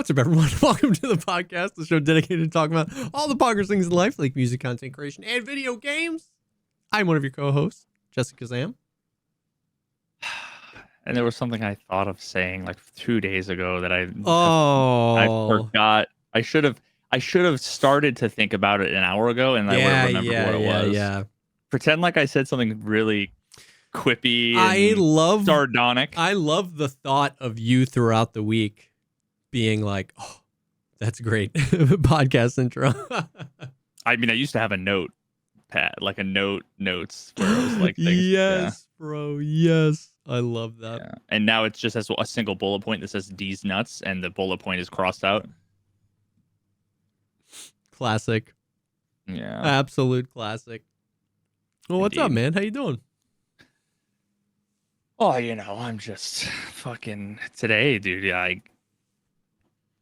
What's up, everyone? Welcome to the podcast, the show dedicated to talking about all the poggers things in life, like music, content creation, and video games. I'm one of your co-hosts, JesseKazam. And there was something I thought of saying like 2 days ago that I forgot. I should have started to think about it an hour ago, and I would have remembered what it was. Yeah. Pretend like I said something really quippy and sardonic. I love the thought of you throughout the week being like, "Oh, that's great podcast intro." I mean, I used to have a notepad, like notes where it was like things. Yes, bro. Yes. I love that. Yeah. And now it's just as a single bullet point that says D's nuts, and the bullet point is crossed out. Classic. Yeah. Absolute classic. Well, what's up, man? How you doing? Oh, I'm just fucking today, dude. Yeah,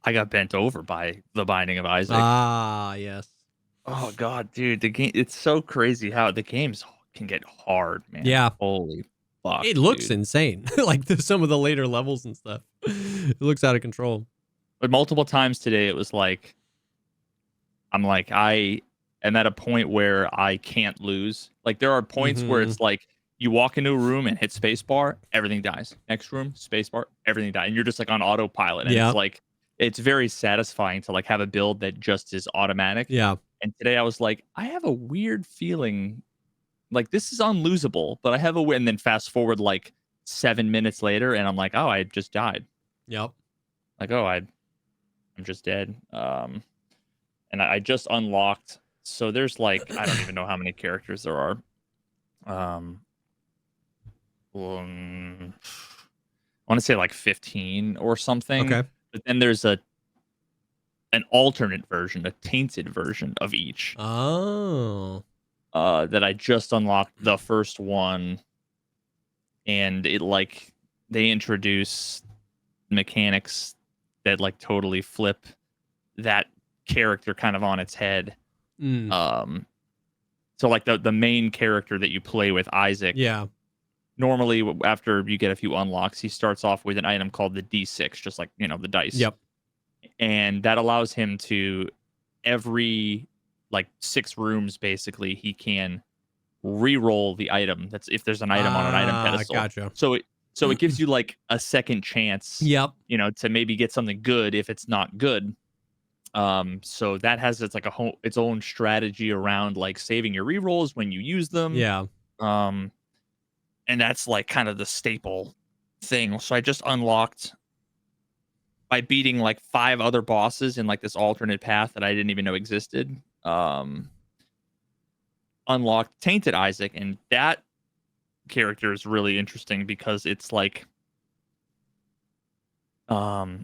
I got bent over by The Binding of Isaac. Ah, yes. Oh god, dude, the game, it's so crazy how the games can get hard, man. Yeah. Holy fuck. It looks insane. Like some of the later levels and stuff. It looks out of control. But multiple times today it was like I am at a point where I can't lose. Like there are points where it's like you walk into a room and hit spacebar, everything dies. Next room, spacebar, everything dies. And you're just like on autopilot. And it's like it's very satisfying to like have a build that just is automatic. Yeah. And today I was like, I have a weird feeling like this is unlosable, but I have and then fast forward like 7 minutes later and I'm like, oh, I just died. Yep. Like, oh, I'm just dead. And I just unlocked. So there's like, I don't even know how many characters there are. I want to say like 15 or something. Okay. But then there's an alternate version, a tainted version of each. Oh. That I just unlocked the first one, and it like they introduce mechanics that like totally flip that character kind of on its head. So like the main character that you play with, Isaac. Yeah. Normally, after you get a few unlocks, he starts off with an item called the D6, just like, the dice. Yep. And that allows him to, every like 6 rooms, basically, he can re-roll the item. That's if there's an item on an item pedestal. Gotcha. So it gives you like a second chance. Yep. To maybe get something good if it's not good. So that has its own strategy around like saving your re-rolls when you use them. Yeah. And that's like kind of the staple thing. So I just unlocked by beating like 5 other bosses in like this alternate path that I didn't even know existed. Unlocked Tainted Isaac, and that character is really interesting because it's like the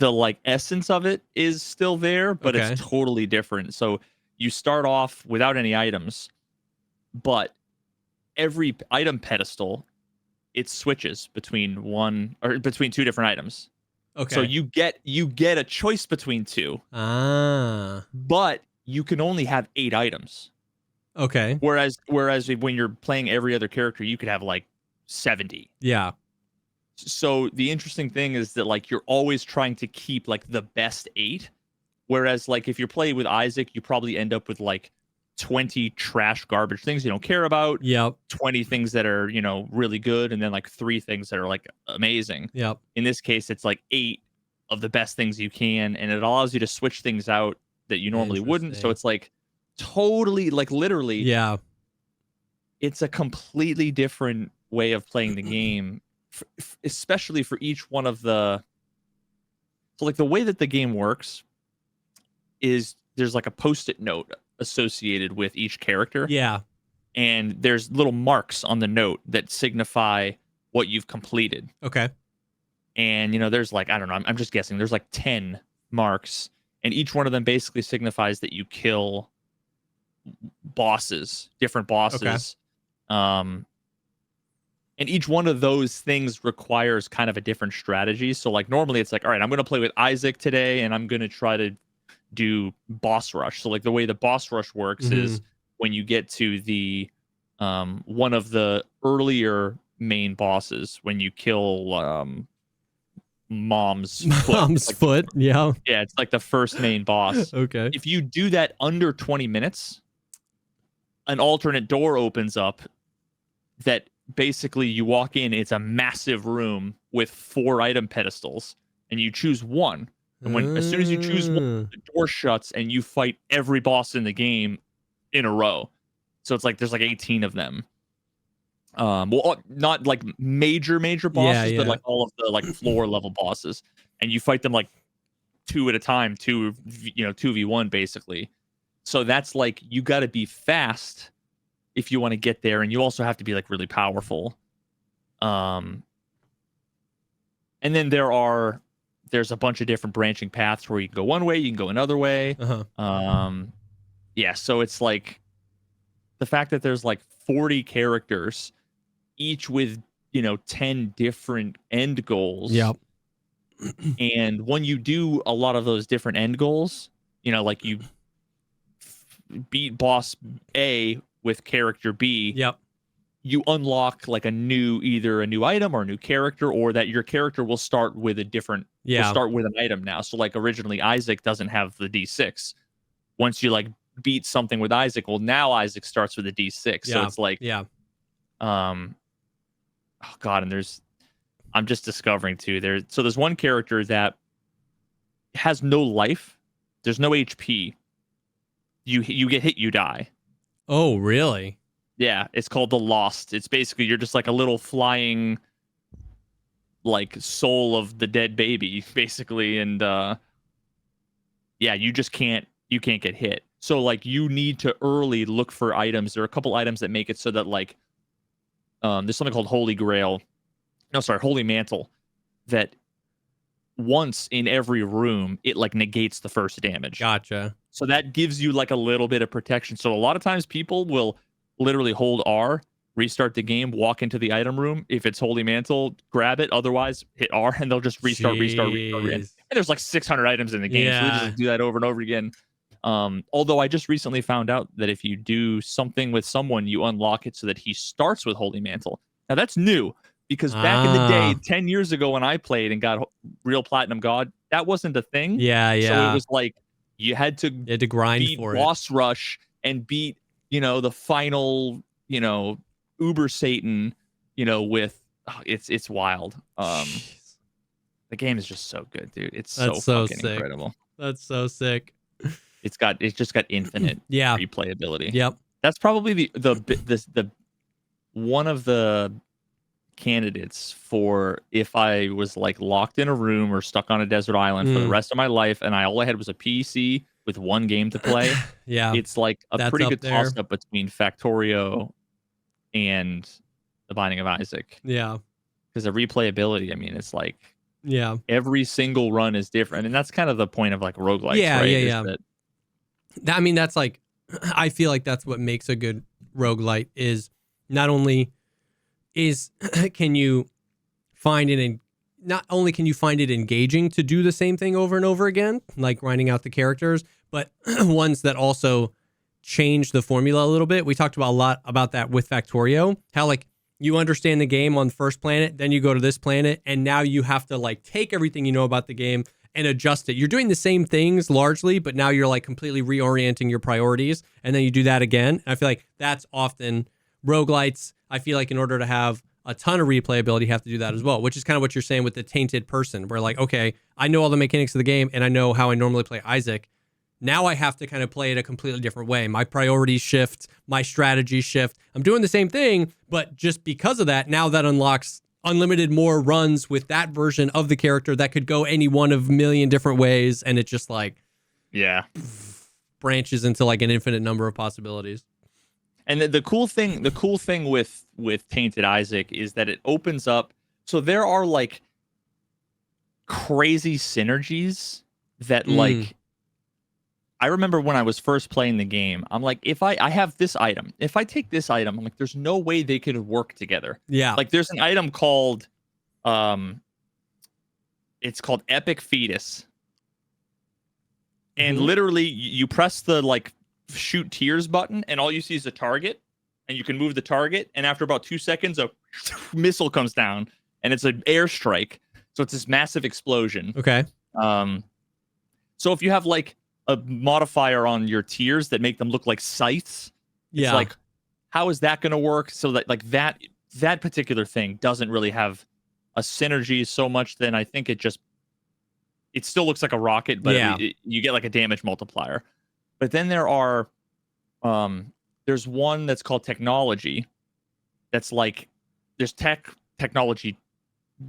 like essence of it is still there, but it's totally different. So you start off without any items, but every item pedestal, it switches between 2 different items. Okay. So you get a choice between 2. But you can only have 8 items. Okay. Whereas when you're playing every other character, you could have like 70. Yeah. So the interesting thing is that like you're always trying to keep like the best 8. Whereas like if you're playing with Isaac, you probably end up with like 20 trash garbage things you don't care about. Yep. 20 things that are, really good, and then like 3 things that are like amazing. Yep. In this case, it's like 8 of the best things you can, and it allows you to switch things out that you normally wouldn't. So it's like totally, like literally, it's a completely different way of playing the game, especially for each one of the. So like the way that the game works is there's like a post-it note associated with each character. Yeah. And there's little marks on the note that signify what you've completed. Okay. And, there's like, I don't know, I'm just guessing. There's like 10 marks, and each one of them basically signifies that you kill different bosses. Okay. And each one of those things requires kind of a different strategy. So like normally it's like, all right, I'm going to play with Isaac today, and I'm going to try to do boss rush. So like the way the boss rush works is when you get to the one of the earlier main bosses, when you kill mom's Mom's foot. Yeah. Yeah, it's like the first main boss. Okay. If you do that under 20 minutes, an alternate door opens up that basically you walk in, it's a massive room with 4 item pedestals, and you choose one. And as soon as you choose one, the door shuts and you fight every boss in the game in a row. So it's like there's like 18 of them. Well, not like major bosses, but like all of the like floor level bosses, and you fight them like 2 at a time, 2v1 basically. So that's like you got to be fast if you want to get there, and you also have to be like really powerful. And then there's a bunch of different branching paths where you can go one way, you can go another way. Yeah, so it's like the fact that there's like 40 characters, each with 10 different end goals. Yep. And when you do a lot of those different end goals, like you beat boss A with character B. Yep. You unlock like either a new item or a new character, or that your character will start with will start with an item now. So like originally Isaac doesn't have the D6. Once you like beat something with Isaac, well now Isaac starts with a D6. So it's like oh god, and I'm just discovering too. There's one character that has no life. There's no HP. You get hit, you die. Oh, really? Yeah, it's called the Lost. It's basically you're just like a little flying like soul of the dead baby, basically, and you just can't get hit. So like you need to early look for items. There are a couple items that make it so that like there's something called Holy Mantle, that once in every room it like negates the first damage. Gotcha. So that gives you like a little bit of protection. So a lot of times people will literally hold R, restart the game, walk into the item room. If it's Holy Mantle, grab it. Otherwise, hit R, and they'll just restart again. And there's like 600 items in the game, so they just do that over and over again. Although I just recently found out that if you do something with someone, you unlock it so that he starts with Holy Mantle. Now that's new, because back in the day, 10 years ago when I played and got real Platinum God, that wasn't a thing. Yeah. So it was like you had to grind beat for boss rush and beat the final Uber Satan with it's wild. The game is just so good, dude. It's so fucking sick. incredible. That's so sick. It's just got infinite replayability. Yep. That's probably the one of the candidates for if I was like locked in a room or stuck on a desert island for the rest of my life, and all I had was a PC with one game to play. It's like a pretty good toss up between Factorio and The Binding of Isaac. Yeah. Because the replayability, I mean, it's like every single run is different, and that's kind of the point of like roguelikes, right? I mean, that's like, I feel like that's what makes a good roguelite is not only can you find it not only can you find it engaging to do the same thing over and over again, like grinding out the characters, but ones that also change the formula a little bit. We talked about a lot about that with Factorio, how like you understand the game on the first planet, then you go to this planet, and now you have to like take everything you know about the game and adjust it. You're doing the same things largely, but now you're like completely reorienting your priorities, and then you do that again. And I feel like that's often roguelites. I feel like in order to have a ton of replayability, you have to do that as well, which is kind of what you're saying with the Tainted Person, where like, okay, I know all the mechanics of the game and I know how I normally play Isaac. Now I have to kind of play it a completely different way. My priorities shift, my strategies shift. I'm doing the same thing, but just because of that, now that unlocks unlimited more runs with that version of the character that could go any one of a million different ways, and it just like branches into like an infinite number of possibilities. And the cool thing with Tainted Isaac is that it opens up. So there are like crazy synergies that like, I remember when I was first playing the game, I'm like, if I have this item, if I take this item, I'm like, there's no way they could work together. Yeah. Like there's an item called, it's called Epic Fetus. And literally you press the like shoot tears button, and all you see is a target, and you can move the target, and after about 2 seconds a missile comes down, and it's an airstrike. So it's this massive explosion. Okay. So if you have like a modifier on your tiers that make them look like scythes, it's like, how is that going to work? So that like that particular thing doesn't really have a synergy so much. Then I think it still looks like a rocket, but you get like a damage multiplier. But then there's one that's called technology. That's like there's technology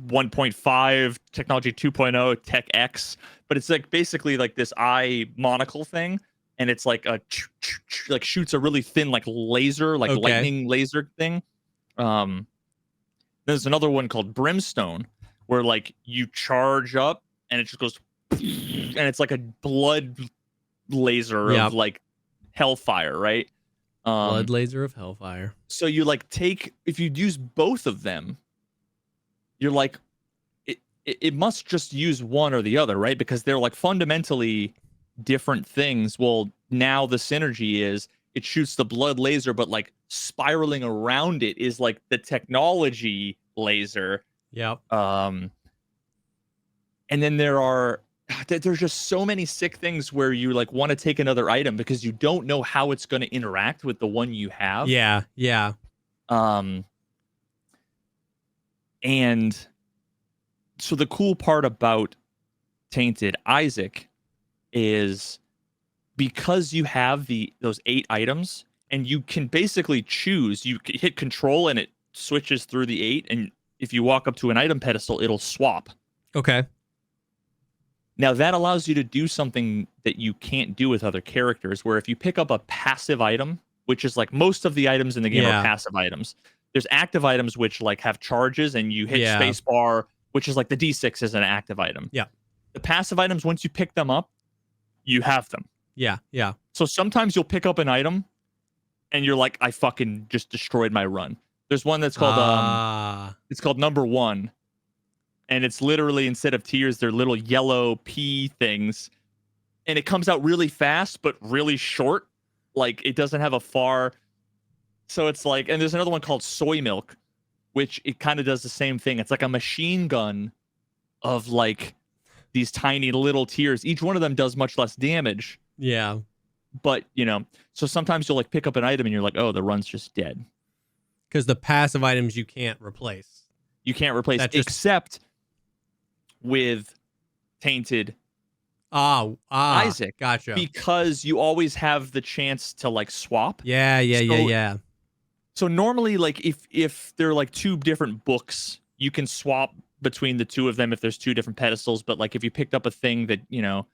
1.5, technology 2.0, tech X, but it's like basically like this eye monocle thing, and it's like like shoots a really thin like laser, like lightning laser thing. There's another one called brimstone, where like you charge up and it just goes, and it's like a blood laser of like hellfire, right? Blood laser of hellfire. So you like if you use both of them, you're like, it must just use one or the other, right? Because they're like fundamentally different things. Well, now the synergy is it shoots the blood laser, but like spiraling around it is like the technology laser. Yep. And then there's just so many sick things where you like want to take another item because you don't know how it's going to interact with the one you have. Yeah. Yeah. And so the cool part about Tainted Isaac is because you have those 8 items and you can basically choose, you hit control and it switches through the 8, and if you walk up to an item pedestal, it'll swap. Okay. Now that allows you to do something that you can't do with other characters, where if you pick up a passive item, which is like most of the items in the game are passive items. There's active items which like have charges and you hit spacebar, which is like the D6 is an active item. Yeah. The passive items, once you pick them up, you have them. Yeah. Yeah. So sometimes you'll pick up an item and you're like, I fucking just destroyed my run. There's one that's called it's called number 1. And it's literally, instead of tiers, they're little yellow pea things. And it comes out really fast, but really short. Like, it doesn't have a far... So it's like... And there's another one called Soy Milk, which it kind of does the same thing. It's like a machine gun of, like, these tiny little tiers. Each one of them does much less damage. Yeah. But, you know... So sometimes you'll, like, pick up an item and you're like, oh, the run's just dead. Because the passive items you can't replace. You can't replace, except... with Tainted Isaac. Gotcha. Because you always have the chance to like swap. Yeah. So normally, like if they're like 2 different books, you can swap between the 2 of them if there's 2 different pedestals. But like if you picked up a thing that, you know,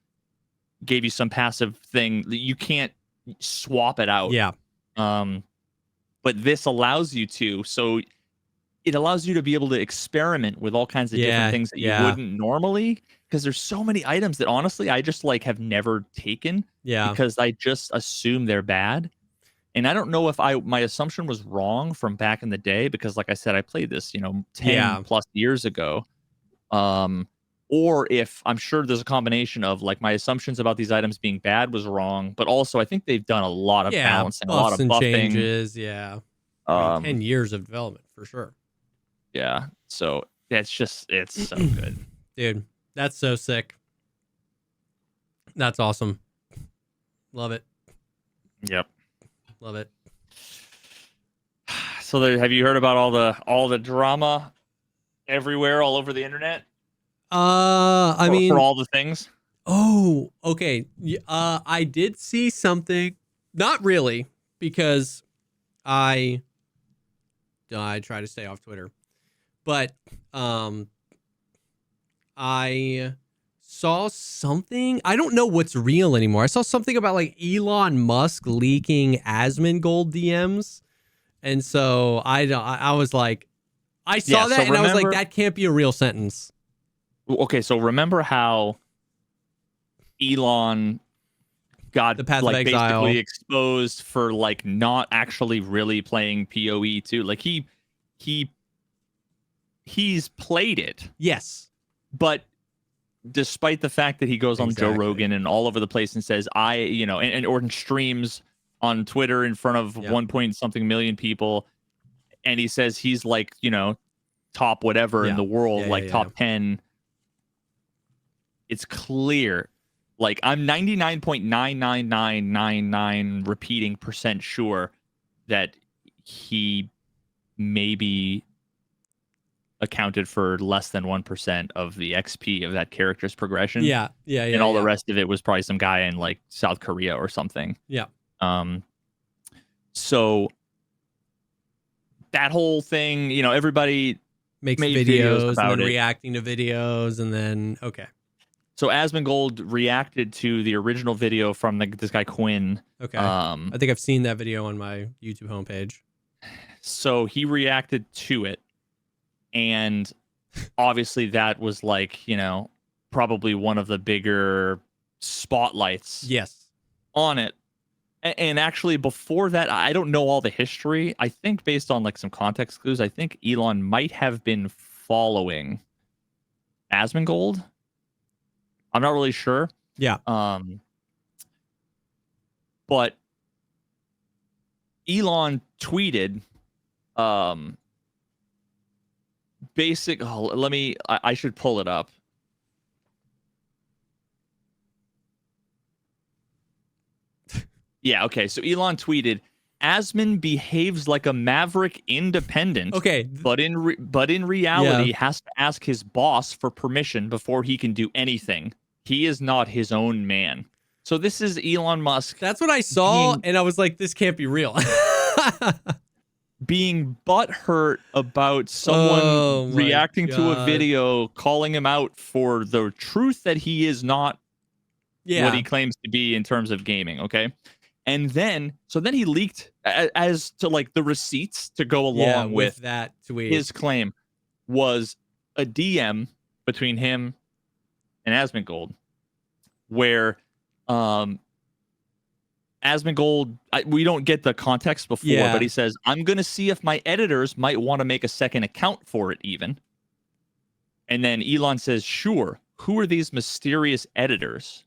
gave you some passive thing, you can't swap it out. Yeah. But this allows you to. So it allows you to be able to experiment with all kinds of different things that you wouldn't normally, because there's so many items that honestly I just like have never taken because I just assume they're bad. And I don't know if my assumption was wrong from back in the day, because like I said, I played this, you know, 10 plus years ago. Or if I'm sure there's a combination of like my assumptions about these items being bad was wrong, but also I think they've done a lot of balancing, a lot of buffing. Changes, I mean, 10 years of development for sure. Yeah, so it's so good. Dude, that's so sick. That's awesome. Love it. Yep. Love it. So have you heard about all the drama everywhere, all over the internet? I mean, for all the things. Oh, okay. I did see something. Not really, because I try to stay off Twitter. But I saw something. I don't know what's real anymore. I saw something about like Elon Musk leaking Asmongold DMs, and so I was like, I saw that and I was like, that can't be a real sentence. Okay, so remember how Elon got the Path like of Exile basically exposed for like not actually really playing PoE too. Like he's played it. Yes. But despite the fact that he goes on Joe Rogan and all over the place and says, or streams on Twitter in front of 1 point something million people, and he says he's like, top whatever in the world, top 10 it's clear. Like, I'm 99.99999 repeating % sure that he maybe accounted for less than 1% of the XP of that character's progression. Yeah. And all the rest of it was probably some guy in like South Korea or something. Yeah. So that whole thing, you know, everybody makes made videos about and then it. reacting to videos, and then So Asmongold reacted to the original video from this guy Quinn. Okay. I think I've seen that video on my YouTube homepage. So he reacted to it, and obviously that was like, you know, probably one of the bigger spotlights on it. And actually before that, I don't know all the history. I think based on like some context clues, I think Elon might have been following Asmongold. I'm not really sure. Yeah. But Elon tweeted I should pull it up. Yeah, okay. So Elon tweeted, Asmon behaves like a maverick independent. Okay. But in reality has to ask his boss for permission before he can do anything. He is not his own man. So this is Elon Musk. That's what I saw, and I was like, this can't be real. Being butthurt about someone reacting to a video, calling him out for the truth that he is not what he claims to be in terms of gaming, okay? And then he leaked as to like the receipts to go along with that tweet. His claim was a DM between him and Asmongold, where Asmongold, we don't get the context before, but he says, I'm going to see if my editors might want to make a second account for it even. And then Elon says, sure, who are these mysterious editors?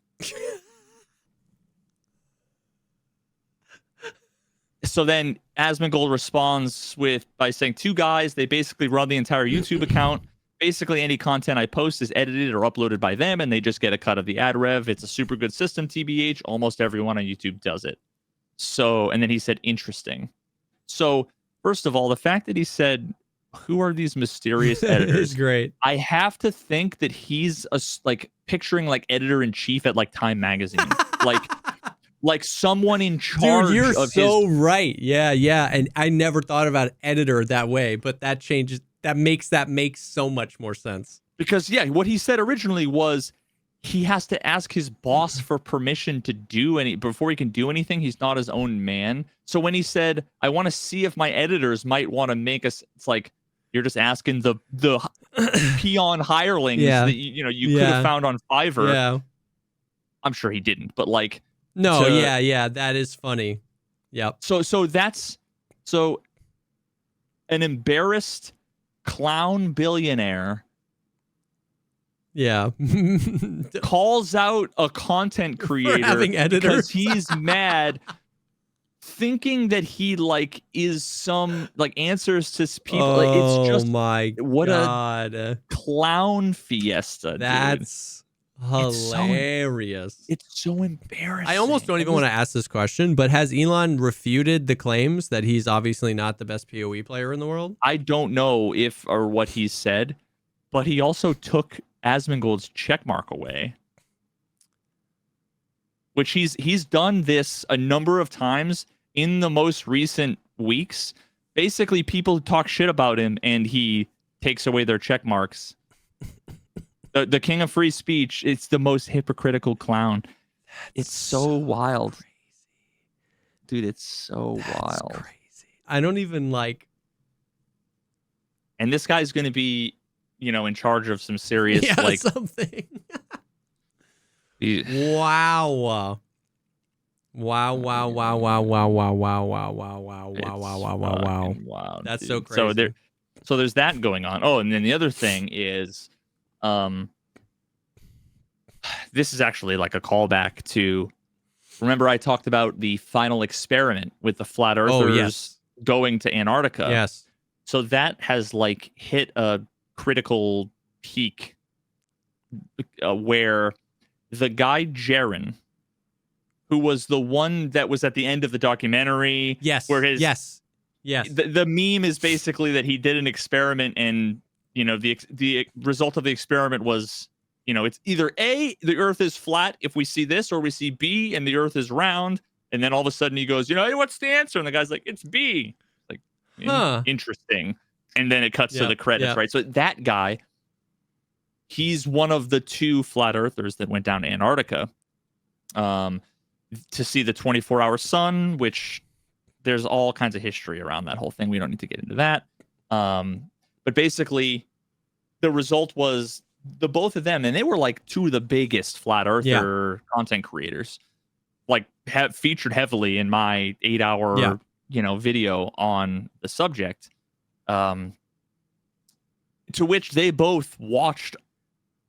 So then Asmongold responds by saying 2 guys, they basically run the entire YouTube account. Basically, any content I post is edited or uploaded by them, and they just get a cut of the ad rev. It's a super good system, TBH. Almost everyone on YouTube does it. So, and then he said, interesting. So, first of all, the fact that he said, who are these mysterious editors? is great. I have to think that he's picturing like editor-in-chief at like Time Magazine. like someone in charge. Dude, you're of so right. Yeah. And I never thought about editor that way, but that changes. That makes so much more sense. Because, what he said originally was he has to ask his boss for permission to do before he can do anything. He's not his own man. So when he said, I want to see if my editors might want to make us, it's like, you're just asking the peon hirelings that you could have found on Fiverr. Yeah. I'm sure he didn't, but like. No, that is funny. Yep. So that's an embarrassed clown billionaire calls out a content creator because he's mad, thinking that he like is some like answers to people. It's just what a clown fiesta. That's hilarious. It's so embarrassing. I almost don't even want to ask this question, but has Elon refuted the claims that he's obviously not the best PoE player in the world? I don't know if or what he said, but he also took Asmongold's checkmark away, which he's done this a number of times in the most recent weeks. Basically, people talk shit about him, and he takes away their checkmarks. The king of free speech. It's the most hypocritical clown. It's so wild. Crazy. Dude, it's so wild. Crazy. I don't even like. And this guy's going to be, in charge of some serious something. Wow. Wow. That's dude. So crazy. So there's that going on. Oh, and then the other thing is this is actually like a callback to, remember I talked about the final experiment with the flat earthers going to Antarctica. Yes. So that has like hit a critical peak where the guy Jaren, who was the one that was at the end of the documentary, where his the meme is basically that he did an experiment, and the result of the experiment was, it's either A, the Earth is flat if we see this, or we see B and the Earth is round, and then all of a sudden he goes, hey, what's the answer? And the guy's like, it's B. Like, interesting. And then it cuts to the credits, right? So that guy, he's one of the 2 flat earthers that went down to Antarctica to see the 24-hour sun, which there's all kinds of history around that whole thing. We don't need to get into that. But basically, the result was the both of them, and they were like 2 of the biggest flat earther content creators, like have featured heavily in my 8-hour video on the subject. To which they both watched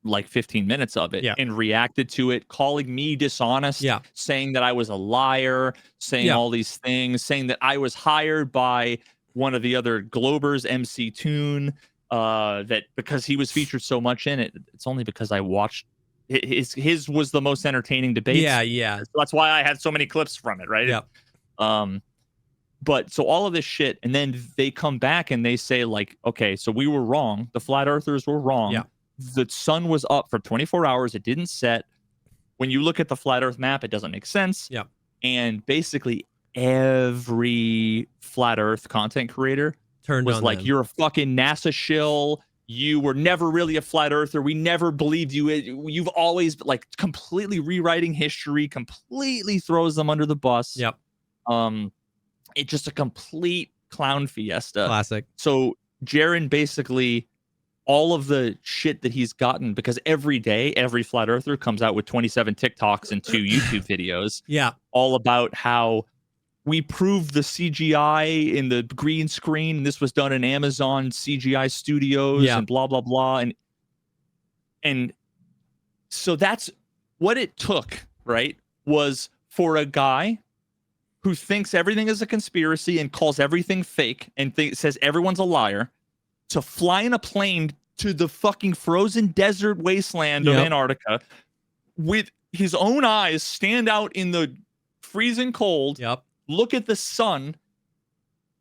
like 15 minutes of it and reacted to it, calling me dishonest, saying that I was a liar, saying all these things, saying that I was hired by one of the other Globers, MC Toon, that because he was featured so much in it. It's only because I watched his was the most entertaining debate. So that's why I had so many clips from it, right? But so all of this shit, and then they come back and they say, like, okay, so we were wrong. The flat earthers were wrong. The sun was up for 24 hours. It didn't set. When you look at the flat earth map, it doesn't make sense. And basically every flat earth content creator was like, you're a fucking NASA shill. You were never really a flat earther. We never believed you. You've always, like, completely rewriting history, completely throws them under the bus. It's just a complete clown fiesta. Classic. So Jaren basically, all of the shit that he's gotten, because every day, every flat earther comes out with 27 TikToks and 2 YouTube videos. All about how we proved the CGI in the green screen, and this was done in Amazon CGI studios and blah, blah, blah. And so that's what it took, right? Was for a guy who thinks everything is a conspiracy and calls everything fake and says everyone's a liar, to fly in a plane to the fucking frozen desert wasteland of Antarctica with his own eyes, stand out in the freezing cold, look at the sun,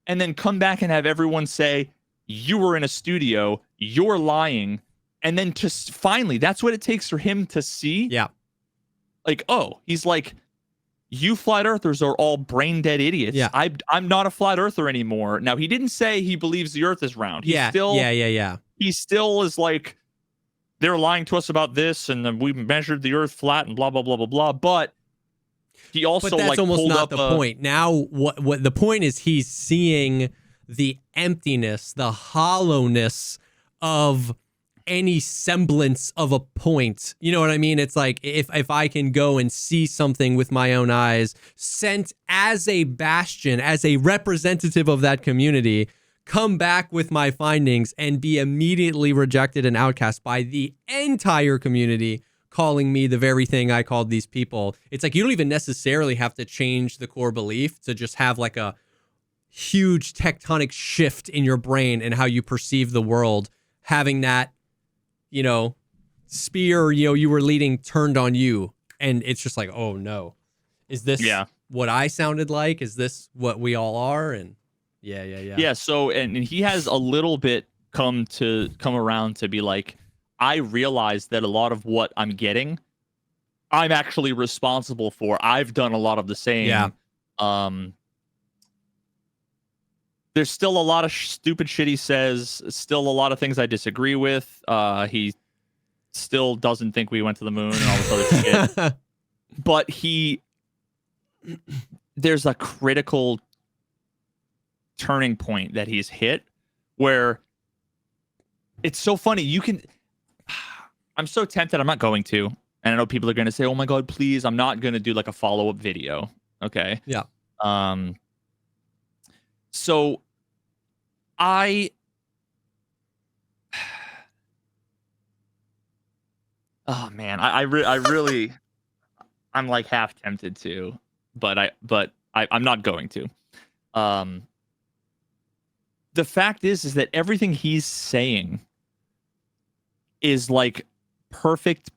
and then come back and have everyone say, you were in a studio, you're lying. And then to finally, that's what it takes for him to see. Like, oh, he's like, you flat earthers are all brain dead idiots. I'm not a flat earther anymore. Now, he didn't say he believes the earth is round. He still is like, they're lying to us about this, and then we measured the earth flat and blah, blah, blah, blah, blah. But he also, but that's like, almost pulled not up the point. Now, what the point is, he's seeing the emptiness, the hollowness of any semblance of a point. You know what I mean? It's like, if I can go and see something with my own eyes, sent as a bastion, as a representative of that community, come back with my findings and be immediately rejected and outcast by the entire community, calling me the very thing I called these people. It's like, you don't even necessarily have to change the core belief to just have like a huge tectonic shift in your brain and how you perceive the world, having that, spear, you were leading turned on you. And it's just like, oh no, is this what I sounded like? Is this what we all are? And yeah. So, and he has a little bit come around to be like, I realize that a lot of what I'm getting, I'm actually responsible for. I've done a lot of the same. There's still a lot of stupid shit he says, still a lot of things I disagree with. He still doesn't think we went to the moon and all this other shit. But there's a critical turning point that he's hit where it's so funny. I'm so tempted. I'm not going to. And I know people are going to say, oh my God, please. I'm not going to do like a follow-up video. Okay. So oh man, I really, I'm like half tempted to, but I'm not going to. The fact is that everything he's saying is like perfect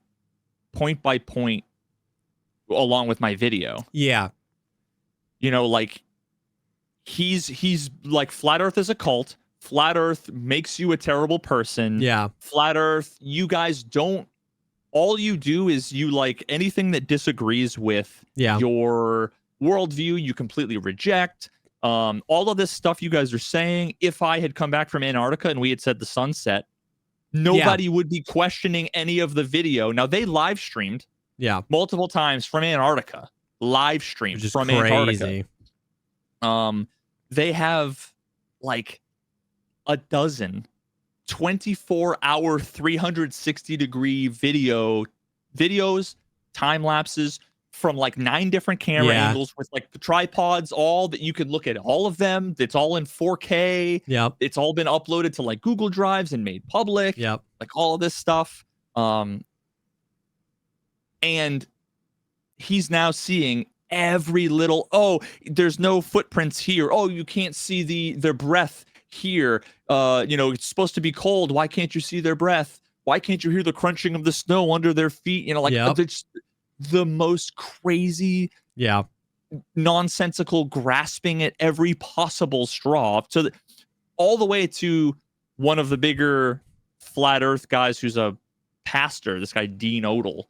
point by point along with my video. Yeah. You know, like he's like, flat earth is a cult. Flat earth makes you a terrible person. Yeah. Flat earth, you guys don't, all you do is you like anything that disagrees with your worldview, you completely reject. All of this stuff you guys are saying, if I had come back from Antarctica and we had said the sunset, nobody would be questioning any of the video. Now, they live streamed multiple times from Antarctica. Live streamed from crazy. Antarctica. They have like a dozen 24-hour, 360-degree videos, time lapses from like 9 different camera angles with like the tripods, all that you could look at all of them. It's all in 4K. Yep. It's all been uploaded to like Google Drives and made public. Yep. Like all of this stuff. And he's now seeing every little, there's no footprints here. Oh, you can't see their breath here. It's supposed to be cold. Why can't you see their breath? Why can't you hear the crunching of the snow under their feet? It's the most crazy, nonsensical, grasping at every possible straw. So all the way to one of the bigger flat earth guys who's a pastor, this guy Dean Odell,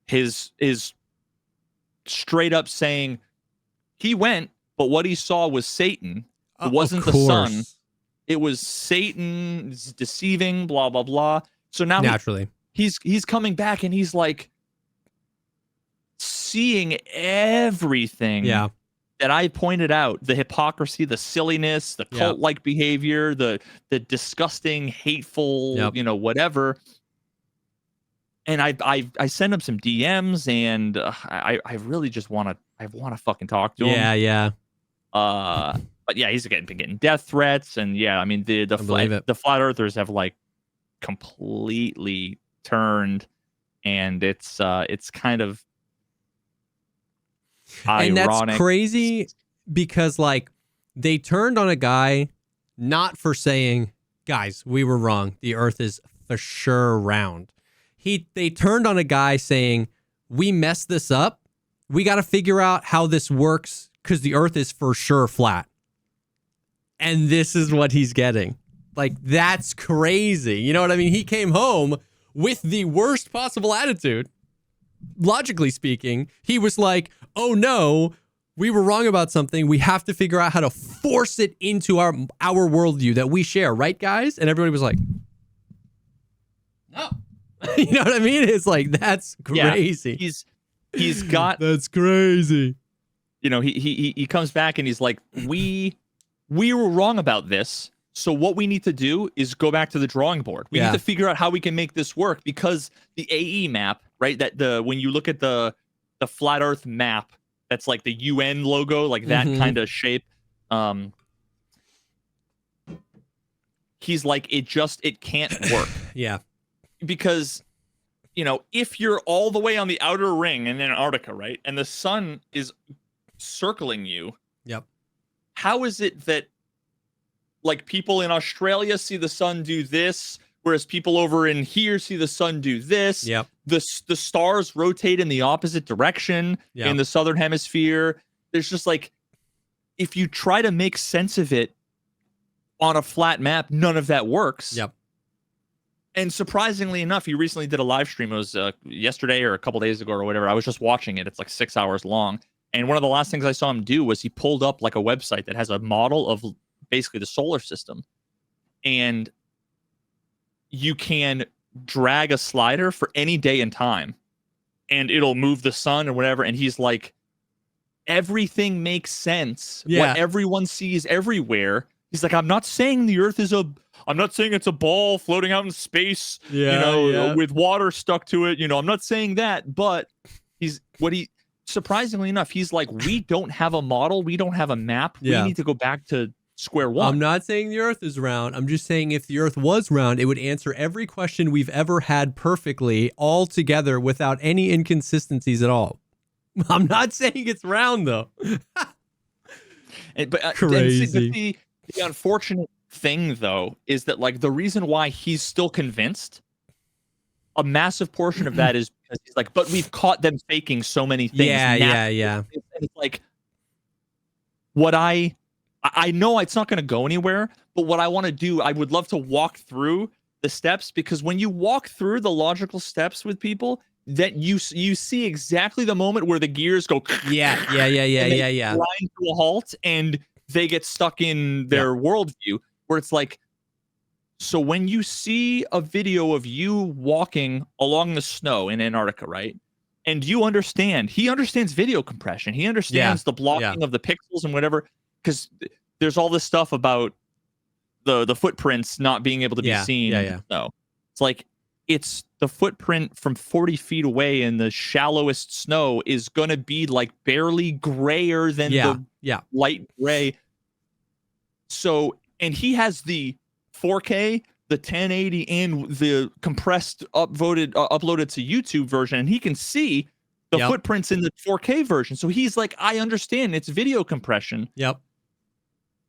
is straight up saying he went, but what he saw was Satan. It wasn't the sun. It was Satan deceiving, blah, blah, blah. So now naturally he's coming back and he's like seeing everything that I pointed out, the hypocrisy, the silliness, the cult-like behavior, the disgusting, hateful, whatever. And I send him some DMs, and I really just want to fucking talk to him. Yeah. But yeah, he's been getting death threats, and I mean the flat earthers have like completely turned, and it's kind of ironic. And that's crazy because like they turned on a guy not for saying, guys, we were wrong, the earth is for sure round. They turned on a guy saying, we messed this up, we got to figure out how this works because the earth is for sure flat. And this is what he's getting. Like, that's crazy. You know what I mean? He came home with the worst possible attitude. Logically speaking, he was like, oh no, we were wrong about something. We have to figure out how to force it into our worldview that we share. Right, guys? And everybody was like, no. You know what I mean? It's like, that's crazy. Yeah, he's got... That's crazy. He comes back and he's like, we were wrong about this. So what we need to do is go back to the drawing board. We need to figure out how we can make this work, because the AE map, right? That when you look at the flat Earth map, that's like the UN logo, like that kind of shape. He's like, it can't work. Yeah. Because, if you're all the way on the outer ring in Antarctica, right, and the sun is circling you, how is it that like people in Australia see the sun do this, whereas people over in here see the sun do this? The stars rotate in the opposite direction in the southern hemisphere. There's just like, if you try to make sense of it on a flat map, none of that works. And surprisingly enough, he recently did a live stream. It was yesterday or a couple days ago or whatever. I was just watching it. It's like 6 hours long. And one of the last things I saw him do was he pulled up like a website that has a model of basically the solar system. And you can drag a slider for any day and time, and it'll move the sun or whatever. And he's like, everything makes sense. What everyone sees everywhere. He's like, I'm not saying the earth is I'm not saying it's a ball floating out in space, with water stuck to it. I'm not saying that, but surprisingly enough, he's like, we don't have a model. We don't have a map. We need to go back to square one. I'm not saying the earth is round. I'm just saying if the earth was round, it would answer every question we've ever had perfectly, all together without any inconsistencies at all. I'm not saying it's round, though. Crazy. The unfortunate thing, though, is that like the reason why he's still convinced a massive portion of that is because he's like, but we've caught them faking so many things. Yeah. And it's like, what I know it's not going to go anywhere, but what I want to do, I would love to walk through the steps, because when you walk through the logical steps with people, that you see exactly the moment where the gears go yeah line to a halt and they get stuck in their worldview, where it's like, so when you see a video of you walking along the snow in Antarctica, right? And he understands video compression. He understands the blocking of the pixels and whatever, because there's all this stuff about the footprints not being able to be seen. No, it's like, it's the footprint from 40 feet away in the shallowest snow is going to be like barely grayer than the light gray. So, and he has the 4K, the 1080, and the compressed uploaded to YouTube version, and he can see the footprints in the 4K version. So he's like, I understand it's video compression. Yep.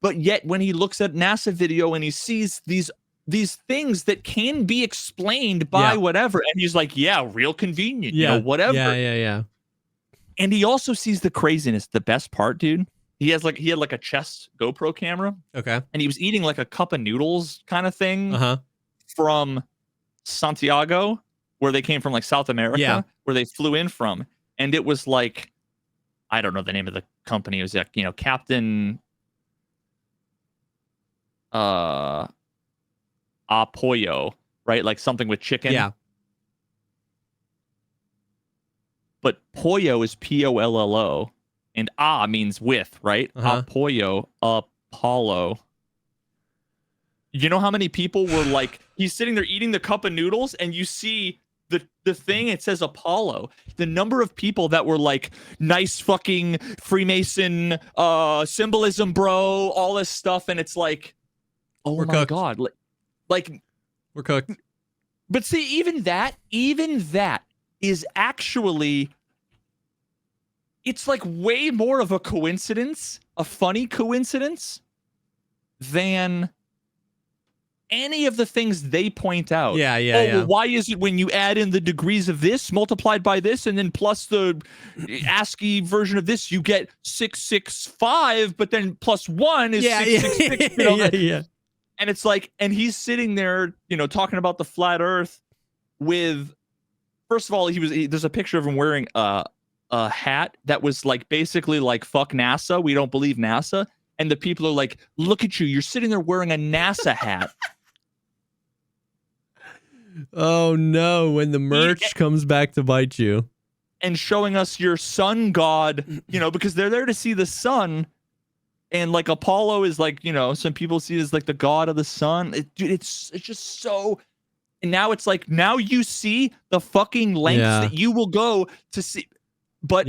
But yet when he looks at NASA video and he sees these things that can be explained by whatever, and he's like, yeah, real convenient, you know, whatever. Yeah. And he also sees the craziness. The best part, dude, he had like a chest GoPro camera. Okay. And he was eating like a cup of noodles kind of thing from Santiago, where they came from, like South America, where they flew in from. And it was like, I don't know the name of the company. It was like, you know, Captain Pollo, right? Like something with chicken. Yeah. But pollo is Pollo, and means with, right? Pollo, Apollo. You know how many people were like, he's sitting there eating the cup of noodles, and you see the thing, it says Apollo. The number of people that were like, nice fucking Freemason symbolism, bro, all this stuff, and it's like, oh we're my cooked. God, like we're cooked. But see, even that is actually, it's like way more of a coincidence, a funny coincidence, than any of the things they point out. Yeah. Why is it when you add in the degrees of this multiplied by this and then plus the ASCII version of this, you get 665, but then plus 1 is 666. You know, yeah. And it's like, and he's sitting there, you know, talking about the flat Earth with, first of all, there's a picture of him wearing a hat that was like basically like, fuck NASA, we don't believe NASA. And the people are like, look at you, you're sitting there wearing a NASA hat. Oh no, when the merch comes back to bite you. And showing us your sun god, you know, because they're there to see the sun. And like Apollo is like, you know, some people see it as like the god of the sun. Dude, it's just so. And now it's like, now you see the fucking lengths that you will go to see. But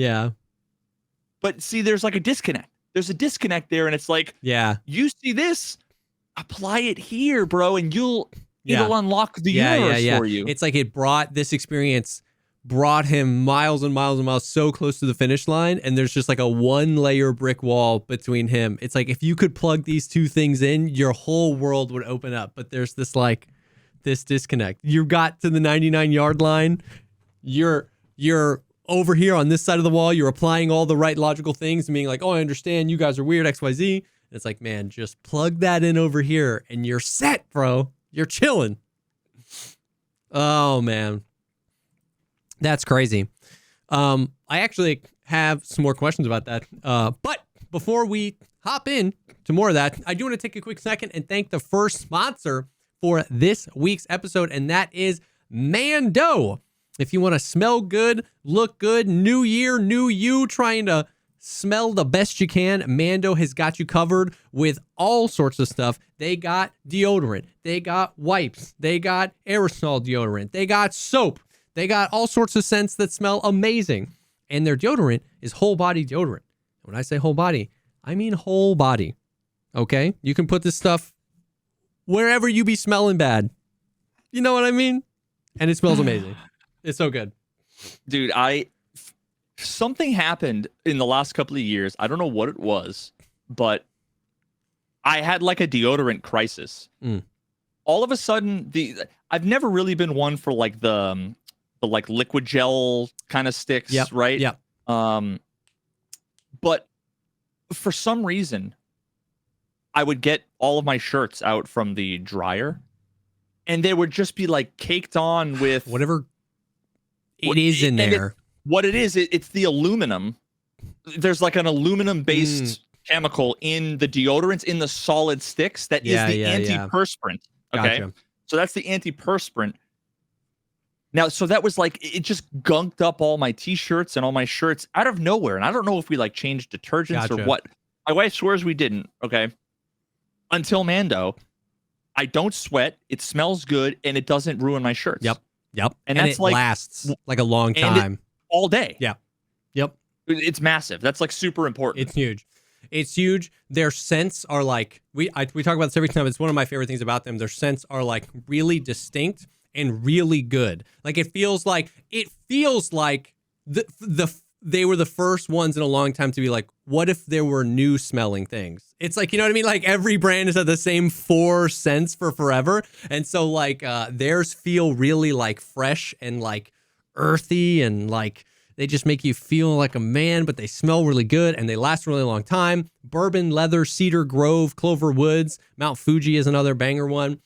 see, there's like a disconnect. There's a disconnect there, and it's like, you see this, apply it here, bro, and it'll unlock the universe for you. It's like this experience brought him miles and miles and miles so close to the finish line, and there's just like a 1-layer brick wall between him. It's like, if you could plug these two things in, your whole world would open up. But there's this disconnect. You got to the 99-yard line. You're over here on this side of the wall. You're applying all the right logical things and being like, oh, I understand. You guys are weird, XYZ. And it's like, man, just plug that in over here and you're set, bro. You're chilling. Oh, man. That's crazy. I actually have some more questions about that. But before we hop in to more of that, I do want to take a quick second and thank the first sponsor for this week's episode, and that is MANDO. If you want to smell good, look good, new year, new you, trying to smell the best you can, MANDO has got you covered with all sorts of stuff. They got deodorant, they got wipes, they got aerosol deodorant, they got soap, they got all sorts of scents that smell amazing. And their deodorant is whole body deodorant. When I say whole body, I mean whole body. Okay? You can put this stuff wherever you be smelling bad. You know what I mean? And it smells amazing. It's so good. Dude, something happened in the last couple of years. I don't know what it was, but I had like a deodorant crisis. all of a sudden I've never really been one for like the like liquid gel kind of sticks, right? Yeah. But for some reason, I would get all of my shirts out from the dryer, and they would just be like caked on with whatever it is in there. What it is, it's the aluminum. There's like an aluminum-based chemical in the deodorants, in the solid sticks, that is the antiperspirant. Okay, Gotcha. So that's the antiperspirant. Now, so that was like, it just gunked up all my t-shirts and all my shirts out of nowhere. And I don't know if we like changed detergents or what. My wife swears we didn't. Okay. Until Mando, I don't sweat. It smells good, and it doesn't ruin my shirts. Yep. And that's it lasts like a long time. All day. Yeah. Yep. It's massive. That's like super important. It's huge. It's huge. Their scents are like, we talk about this every time. It's one of my favorite things about them. Their scents are like really distinct and really good. Like it feels like they were the first ones in a long time to be like, what if there were new smelling things? It's like, you know what I mean? Like every brand has had the same 4 scents for forever. And so like theirs feel really like fresh and like earthy, and like they just make you feel like a man, but they smell really good and they last a really long time. Bourbon, leather, cedar, grove, clover woods, Mount Fuji is another banger one.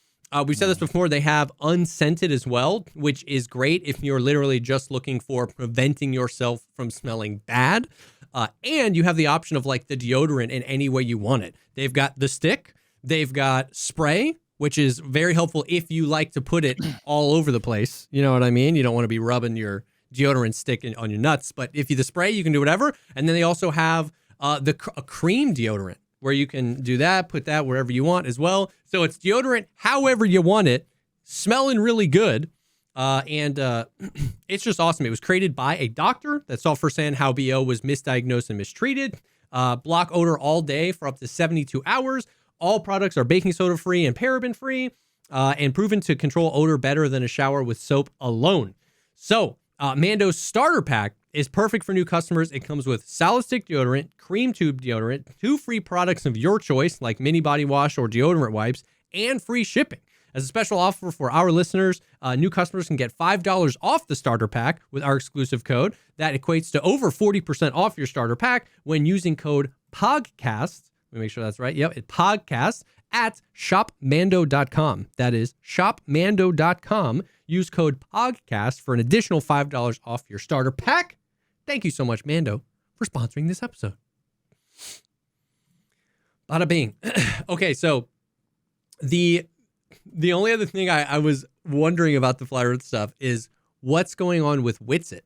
We've said this before. They have unscented as well, which is great if you're literally just looking for preventing yourself from smelling bad. And you have the option of like the deodorant in any way you want it. They've got the stick. They've got spray, which is very helpful if you like to put it all over the place. You know what I mean? You don't want to be rubbing your deodorant stick on your nuts. But if you the spray, you can do whatever. And then they also have a cream deodorant, where you can do that, put that wherever you want as well. So it's deodorant however you want it, smelling really good. And it's just awesome. It was created by a doctor that saw firsthand how BO was misdiagnosed and mistreated. Block odor all day for up to 72 hours. All products are baking soda free and paraben free, and proven to control odor better than a shower with soap alone. So Mando's starter pack is perfect for new customers. It comes with solid stick deodorant, cream tube deodorant, 2 free products of your choice, like mini body wash or deodorant wipes, and free shipping. As a special offer for our listeners, new customers can get $5 off the starter pack with our exclusive code. That equates to over 40% off your starter pack when using code POGCAST. Let me make sure that's right. Yep, it's POGCAST at shopmando.com. That is shopmando.com. Use code POGCAST for an additional $5 off your starter pack. Thank you so much, Mando, for sponsoring this episode. Bada bing. Okay, so the only other thing I was wondering about the Flat Earth stuff is what's going on with Witsit.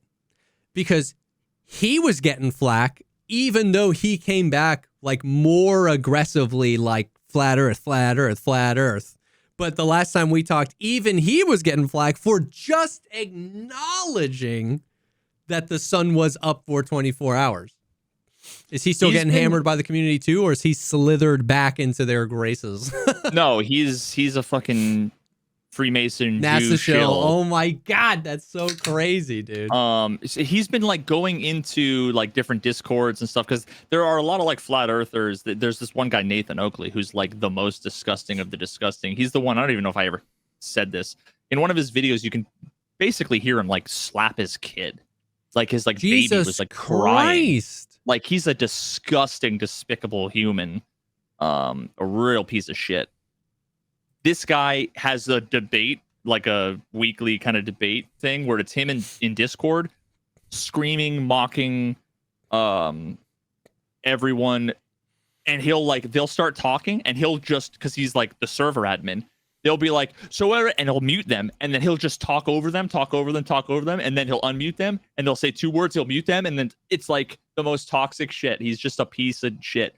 Because he was getting flack, even though he came back like more aggressively like Flat Earth, Flat Earth, Flat Earth. But the last time we talked, even he was getting flack for just acknowledging that the sun was up for 24 hours. Is he still getting hammered by the community too, or is he slithered back into their graces? No, he's a fucking Freemason NASA Jew show. shill. Oh my God, that's so crazy, dude. He's been like going into like different discords and stuff, because there are a lot of like flat earthers. There's this one guy, Nathan Oakley, who's like the most disgusting of the disgusting. He's the one, I don't even know if I ever said this. In one of his videos, you can basically hear him like slap his kid. Like his like Jesus baby was like crying. Like he's a disgusting, despicable human. A real piece of shit. This guy has a debate, like a weekly kind of debate thing, where it's him in Discord screaming, mocking everyone, and they'll start talking, and he'll just, because he's like the server admin, they'll be like, and he'll mute them, and then he'll just talk over them, and then he'll unmute them, and they'll say 2 words, he'll mute them, and then it's like the most toxic shit. He's just a piece of shit.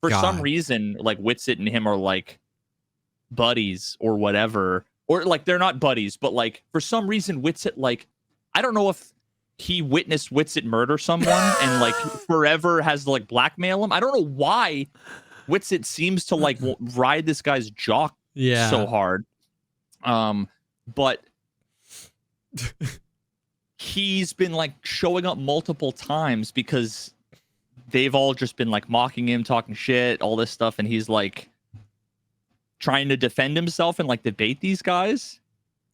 For some reason, like Witsit and him are like buddies or whatever, or like they're not buddies, but like for some reason Witsit, like I don't know if he witnessed Witsit murder someone and like forever has to like blackmail him. I don't know why Witsit seems to like ride this guy's jock so hard. But he's been like showing up multiple times because they've all just been like mocking him, talking shit, all this stuff, and he's like, trying to defend himself and like debate these guys.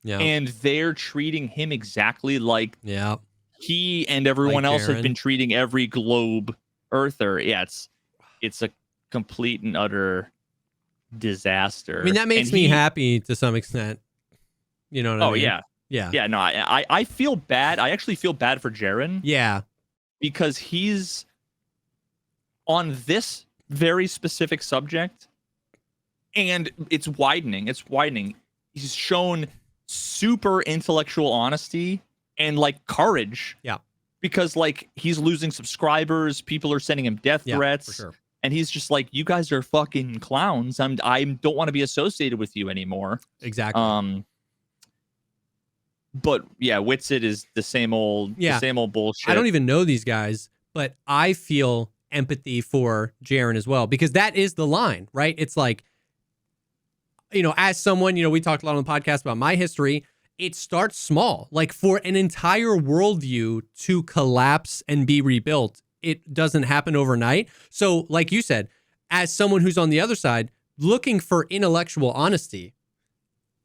Yeah. And they're treating him exactly like he and everyone like else have been treating every globe earther. Yeah, it's a complete and utter disaster. I mean, that makes me happy to some extent. You know what I mean? Yeah. No, I feel bad. I actually feel bad for Jaren. Yeah. Because he's on this very specific subject, and it's widening. He's shown super intellectual honesty and like courage. Yeah. Because like he's losing subscribers, people are sending him death threats. For sure. And he's just like, you guys are fucking clowns. I don't want to be associated with you anymore. Exactly. But yeah, Witsit is the same old bullshit. I don't even know these guys, but I feel empathy for Jaren as well, because that is the line, right? It's like, you know, as someone, you know, we talked a lot on the podcast about my history. It starts small. Like for an entire worldview to collapse and be rebuilt, it doesn't happen overnight. So like you said, as someone who's on the other side, looking for intellectual honesty,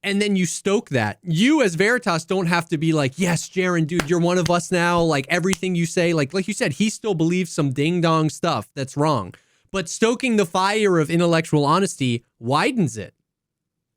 and then you stoke that. You as Veritas don't have to be like, yes, Jaren, dude, you're one of us now. Like everything you say, like you said, he still believes some ding dong stuff that's wrong. But stoking the fire of intellectual honesty widens it.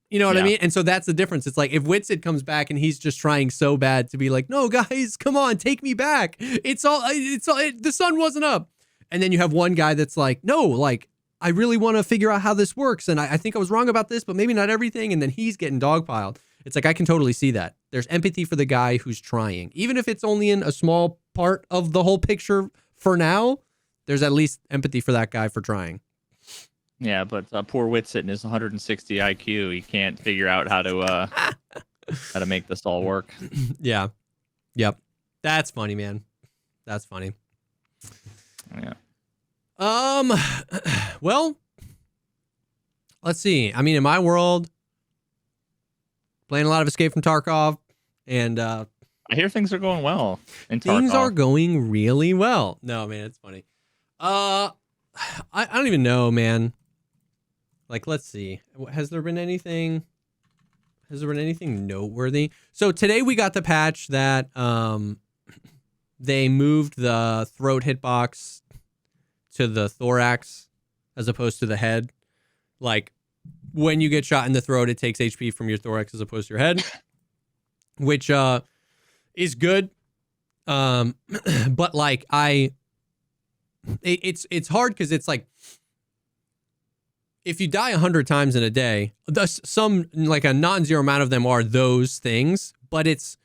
You know what I mean? And so that's the difference. It's like if Witsit comes back and he's just trying so bad to be like, no, guys, come on, take me back. The sun wasn't up. And then you have one guy that's like, no, like, I really want to figure out how this works. And I think I was wrong about this, but maybe not everything. And then he's getting dogpiled. It's like, I can totally see that. There's empathy for the guy who's trying. Even if it's only in a small part of the whole picture for now, there's at least empathy for that guy for trying. Yeah, but poor Witsit in his 160 IQ, he can't figure out how to make this all work. Yeah. Yep. That's funny, man. That's funny. Yeah. Well, let's see. I mean, in my world, playing a lot of Escape from Tarkov, and I hear things are going well in Tarkov. Things are going really well. No, man, it's funny. I don't even know, man. Like, let's see. Has there been anything noteworthy? So today we got the patch that they moved the throat hitbox to the thorax as opposed to the head. Like when you get shot in the throat, it takes HP from your thorax as opposed to your head, which is good. But like it's hard because it's like if you die 100 times in a day, some like a non-zero amount of them are those things, but it's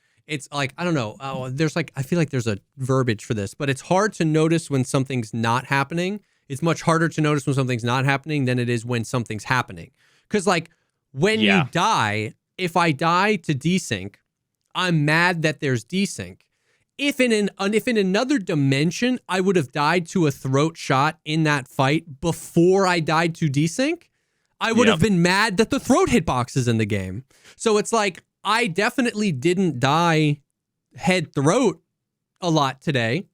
like, I don't know. There's like, I feel like there's a verbiage for this, but it's hard to notice when something's not happening. It's much harder to notice when something's not happening than it is when something's happening. Because like when you die, if I die to desync, I'm mad that there's desync. If in another dimension, I would have died to a throat shot in that fight before I died to desync, I would have been mad that the throat hitbox is in the game. So it's like, I definitely didn't die head throat a lot today,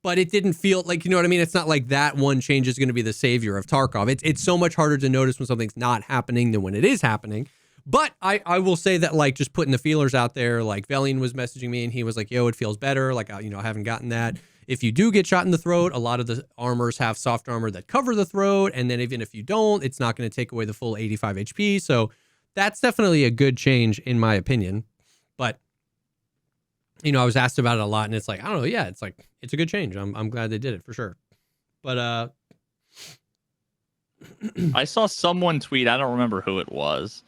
but it didn't feel like, you know what I mean? It's not like that one change is going to be the savior of Tarkov. It's so much harder to notice when something's not happening than when it is happening. But I will say that, like, just putting the feelers out there, like Velian was messaging me and he was like, yo, it feels better. Like, I haven't gotten that. If you do get shot in the throat, a lot of the armors have soft armor that cover the throat. And then even if you don't, it's not going to take away the full 85 HP. So that's definitely a good change in my opinion. But, I was asked about it a lot and it's like, I don't know. Yeah, it's like, it's a good change. I'm glad they did it for sure. But, I saw someone tweet, I don't remember who it was,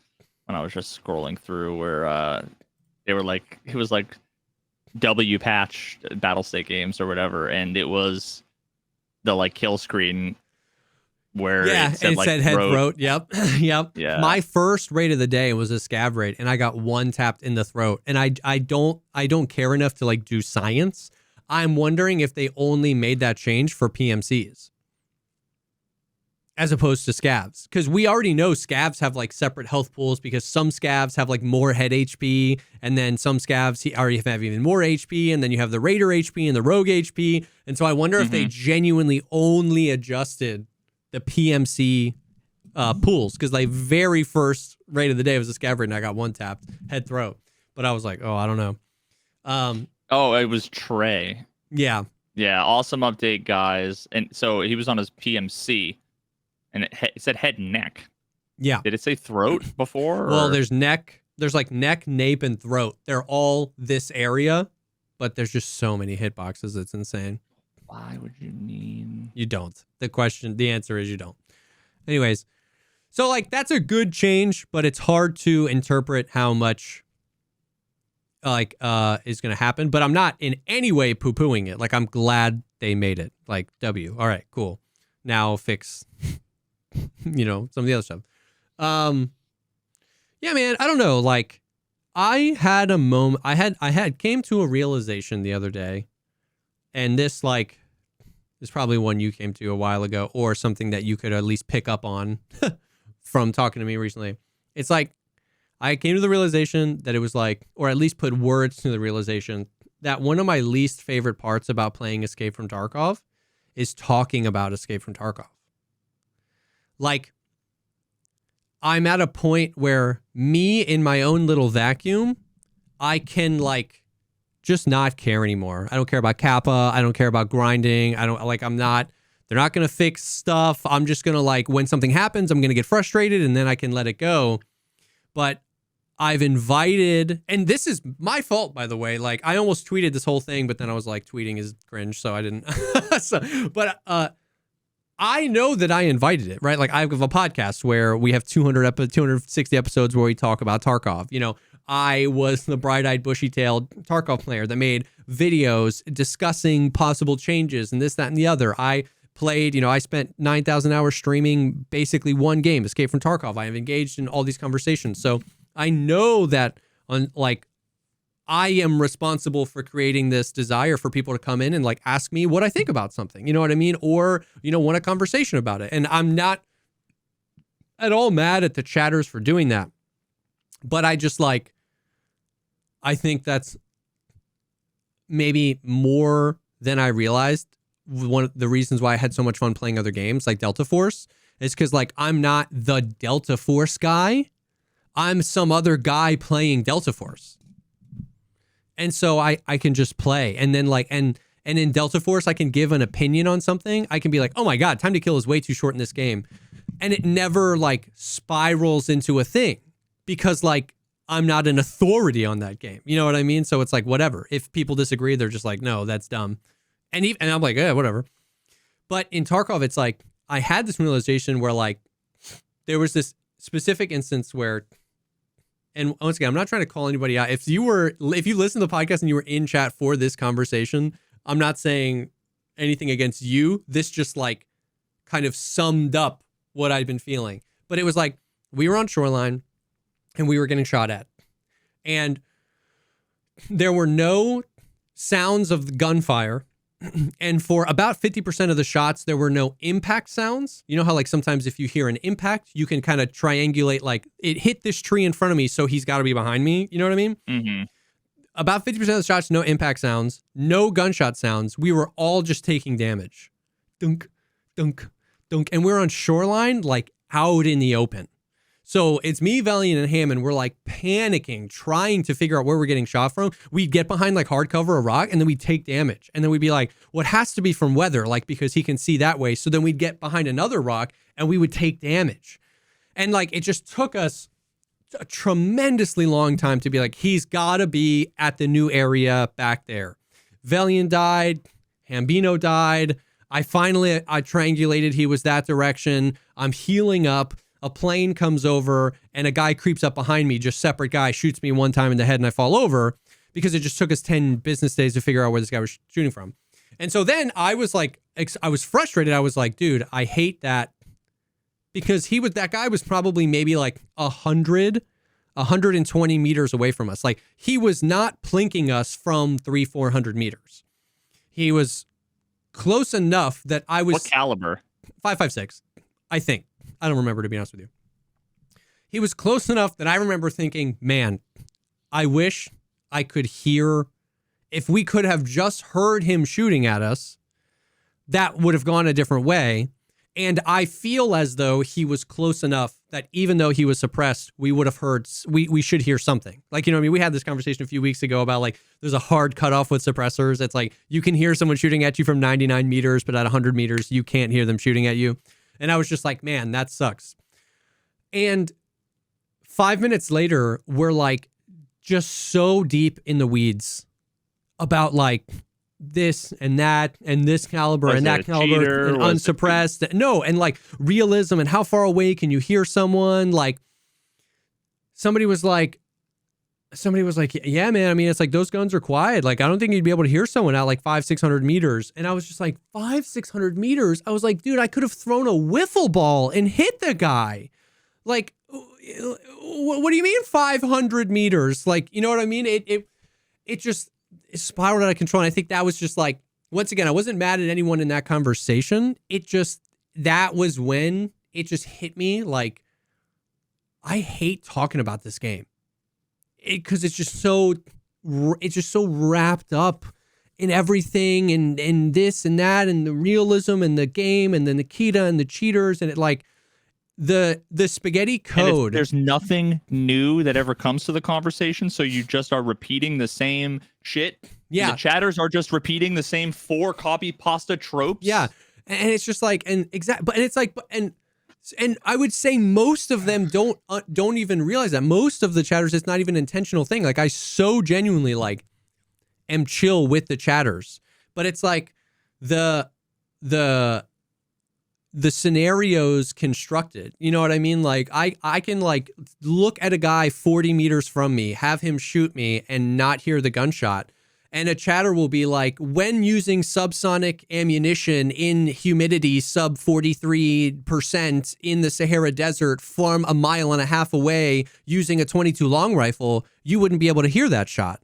when I was just scrolling through, where they were like, it was like W patch Battlestate games or whatever, and it was the like kill screen where it said head throat. Yep. Yep. Yeah. My first raid of the day was a scav raid, and I got one tapped in the throat. And I don't care enough to like do science. I'm wondering if they only made that change for PMCs as opposed to scavs, because we already know scavs have like separate health pools because some scavs have like more head HP, and then some scavs already have even more HP, and then you have the raider HP and the rogue HP. And so I wonder if they genuinely only adjusted the PMC pools, because like very first raid of the day was a scav raid, and I got one tapped head throat. But I was like, oh, I don't know. Oh, it was Trey. Yeah. Yeah, awesome update, guys. And so he was on his PMC, and it said head and neck. Yeah. Did it say throat before? Well, there's neck. There's like neck, nape, and throat. They're all this area, but there's just so many hitboxes. It's insane. Why would you need? You don't. The answer is you don't. Anyways, so like that's a good change, but it's hard to interpret how much like is going to happen. But I'm not in any way poo-pooing it. Like I'm glad they made it. Like W. All right, cool. Now fix, some of the other stuff. Yeah, man, I don't know. Like I had a moment. I had came to a realization the other day, and this like is probably one you came to a while ago, or something that you could at least pick up on from talking to me recently. It's like I came to the realization that it was like, or at least put words to the realization that one of my least favorite parts about playing Escape from Tarkov is talking about Escape from Tarkov. Like, I'm at a point where me in my own little vacuum, I can like just not care anymore. I don't care about Kappa. I don't care about grinding. They're not going to fix stuff. I'm just going to like, when something happens, I'm going to get frustrated and then I can let it go. But I've invited, and this is my fault, by the way. Like I almost tweeted this whole thing, but then I was like, tweeting is cringe. So I didn't, I know that I invited it, right? Like I have a podcast where we have 260 episodes where we talk about Tarkov. I was the bright-eyed, bushy-tailed Tarkov player that made videos discussing possible changes and this, that, and the other. I played, I spent 9,000 hours streaming basically one game, Escape from Tarkov. I have engaged in all these conversations. So I know that I am responsible for creating this desire for people to come in and like ask me what I think about something, you know what I mean? Or, want a conversation about it. And I'm not at all mad at the chatters for doing that. But I just I think that's maybe more than I realized. One of the reasons why I had so much fun playing other games like Delta Force is because I'm not the Delta Force guy. I'm some other guy playing Delta Force. And so I can just play. And then and in Delta Force, I can give an opinion on something. I can be like, oh my God, time to kill is way too short in this game. And it never spirals into a thing because I'm not an authority on that game. You know what I mean? So it's whatever. If people disagree, they're just no, that's dumb. And I'm like, yeah, whatever. But in Tarkov, it's I had this realization where there was this specific instance where, and once again, I'm not trying to call anybody out. If you listen to the podcast and you were in chat for this conversation, I'm not saying anything against you. This just kind of summed up what I'd been feeling. But it was we were on Shoreline and we were getting shot at. And there were no sounds of gunfire. And for about 50% of the shots, there were no impact sounds. You know how sometimes if you hear an impact, you can kind of triangulate it hit this tree in front of me, so he's got to be behind me. You know what I mean? Mm-hmm. About 50% of the shots, no impact sounds, no gunshot sounds. We were all just taking damage. Dunk, dunk, dunk. And we're on Shoreline, out in the open. So it's me, Valiant, and Hammond. We're panicking, trying to figure out where we're getting shot from. We'd get behind hard cover or rock, and then we'd take damage. And then we'd be well, it has to be from weather, because he can see that way. So then we'd get behind another rock, and we would take damage. And it just took us a tremendously long time to be he's got to be at the new area back there. Valiant died. Hambino died. I triangulated he was that direction. I'm healing up. A plane comes over and a guy creeps up behind me, just separate guy, shoots me one time in the head and I fall over because it just took us 10 business days to figure out where this guy was shooting from. And so then I was I was frustrated. I was dude, I hate that because that guy was probably maybe 120 meters away from us. He was not plinking us from 300-400 meters. He was close enough that I was... What caliber? 5.56, I think. I don't remember, to be honest with you. He was close enough that I remember thinking, man, I wish I could hear, if we could have just heard him shooting at us, that would have gone a different way. And I feel as though he was close enough that even though he was suppressed, we would have heard, we should hear something. Like, you know what I mean? We had this conversation a few weeks ago about like, there's a hard cutoff with suppressors. It's like, you can hear someone shooting at you from 99 meters, but at 100 meters, you can't hear them shooting at you. And I was just like, man, that sucks. And 5 minutes later, we're like just so deep in the weeds about like, this and that and this caliber and that caliber and unsuppressed. No, and like realism and how far away can you hear someone? Like somebody was like, yeah, man. I mean, it's like those guns are quiet. Like, I don't think you'd be able to hear someone at like 500-600 meters. And I was just like, 500-600 meters. I was like, dude, I could have thrown a wiffle ball and hit the guy. Like, what do you mean 500 meters? Like, you know what I mean? It just spiraled out of control. And I think that was just like, once again, I wasn't mad at anyone in that conversation. That was when it just hit me like, I hate talking about this game because it's just so wrapped up in everything and this and that and the realism and the game and the Nikita and the cheaters and it like the spaghetti code. There's nothing new that ever comes to the conversation, so you just are repeating the same shit. Yeah, the chatters are just repeating the same 4 copy pasta tropes. Yeah, and it's just like but it's like and I would say most of them don't even realize that. Most of the chatters, it's not even an intentional thing. Like I so genuinely like am chill with the chatters, but it's like the scenarios constructed, you know what I mean? Like I can like look at a guy 40 meters from me, have him shoot me and not hear the gunshot. And a chatter will be like, when using subsonic ammunition in humidity sub 43% in the Sahara Desert from 1.5 miles away using a 22 long rifle, you wouldn't be able to hear that shot.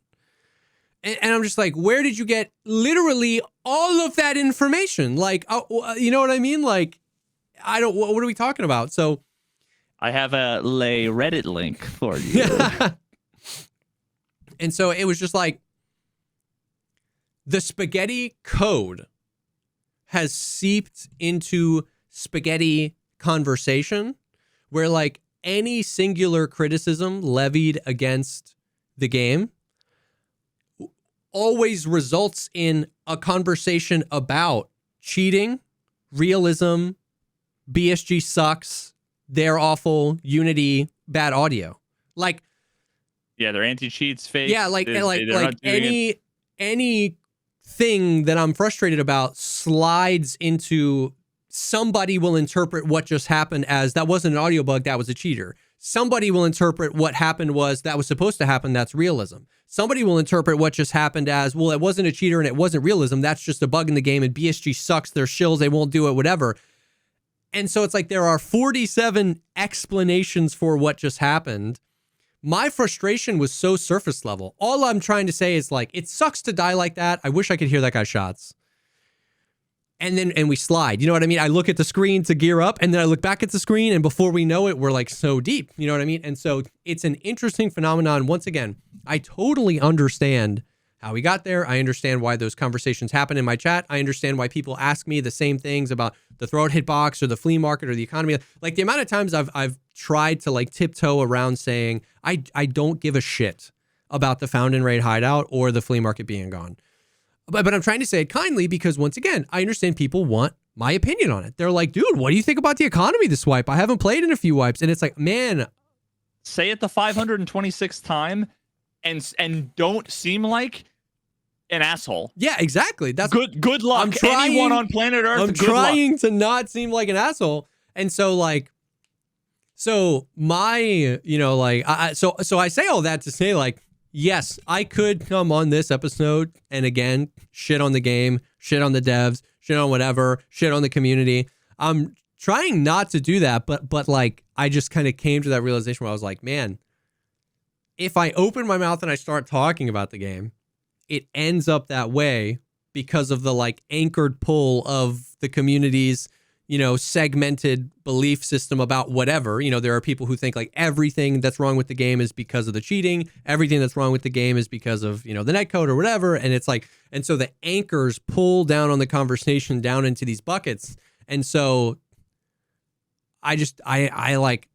And I'm just like, where did you get literally all of that information? Like, you know what I mean? Like, what are we talking about? So I have a Reddit link for you. And so it was just like, the spaghetti code has seeped into spaghetti conversation where like any singular criticism levied against the game always results in a conversation about cheating, realism, BSG sucks, they're awful, Unity, bad audio. Like, yeah, they're anti-cheats, fake. Yeah, like any thing that I'm frustrated about slides into somebody will interpret what just happened as that wasn't an audio bug, that was a cheater. Somebody will interpret what happened was that was supposed to happen, that's realism. Somebody will interpret what just happened as, well, it wasn't a cheater and it wasn't realism, that's just a bug in the game and BSG sucks, they're shills, they won't do it, whatever. And so it's like there are 47 explanations for what just happened. My frustration was so surface level. All I'm trying to say is like, it sucks to die like that. I wish I could hear that guy's shots. And we slide, you know what I mean? I look at the screen to gear up and then I look back at the screen and before we know it, we're like so deep, you know what I mean? And so it's an interesting phenomenon. Once again, I totally understand how we got there. I understand why those conversations happen in my chat. I understand why people ask me the same things about the throat hitbox or the flea market or the economy. Like the amount of times I've tried to like tiptoe around saying, I don't give a shit about the found and raid hideout or the flea market being gone. But I'm trying to say it kindly because once again, I understand people want my opinion on it. They're like, dude, what do you think about the economy this wipe? I haven't played in a few wipes. And it's like, man. Say it the 526th time and don't seem like an asshole. Yeah, exactly. That's good luck. I'm trying, anyone on planet Earth. I'm trying to not seem like an asshole. And so like, so my, you know, like, so I say all that to say like, yes, I could come on this episode and again, shit on the game, shit on the devs, shit on whatever, shit on the community. I'm trying not to do that, but like, I just kind of came to that realization where I was like, man, if I open my mouth and I start talking about the game, it ends up that way because of the like anchored pull of the community's, you know, segmented belief system about whatever. You know, there are people who think like everything that's wrong with the game is because of the cheating. Everything that's wrong with the game is because of, you know, the netcode or whatever. And it's like, and so the anchors pull down on the conversation down into these buckets. And so I like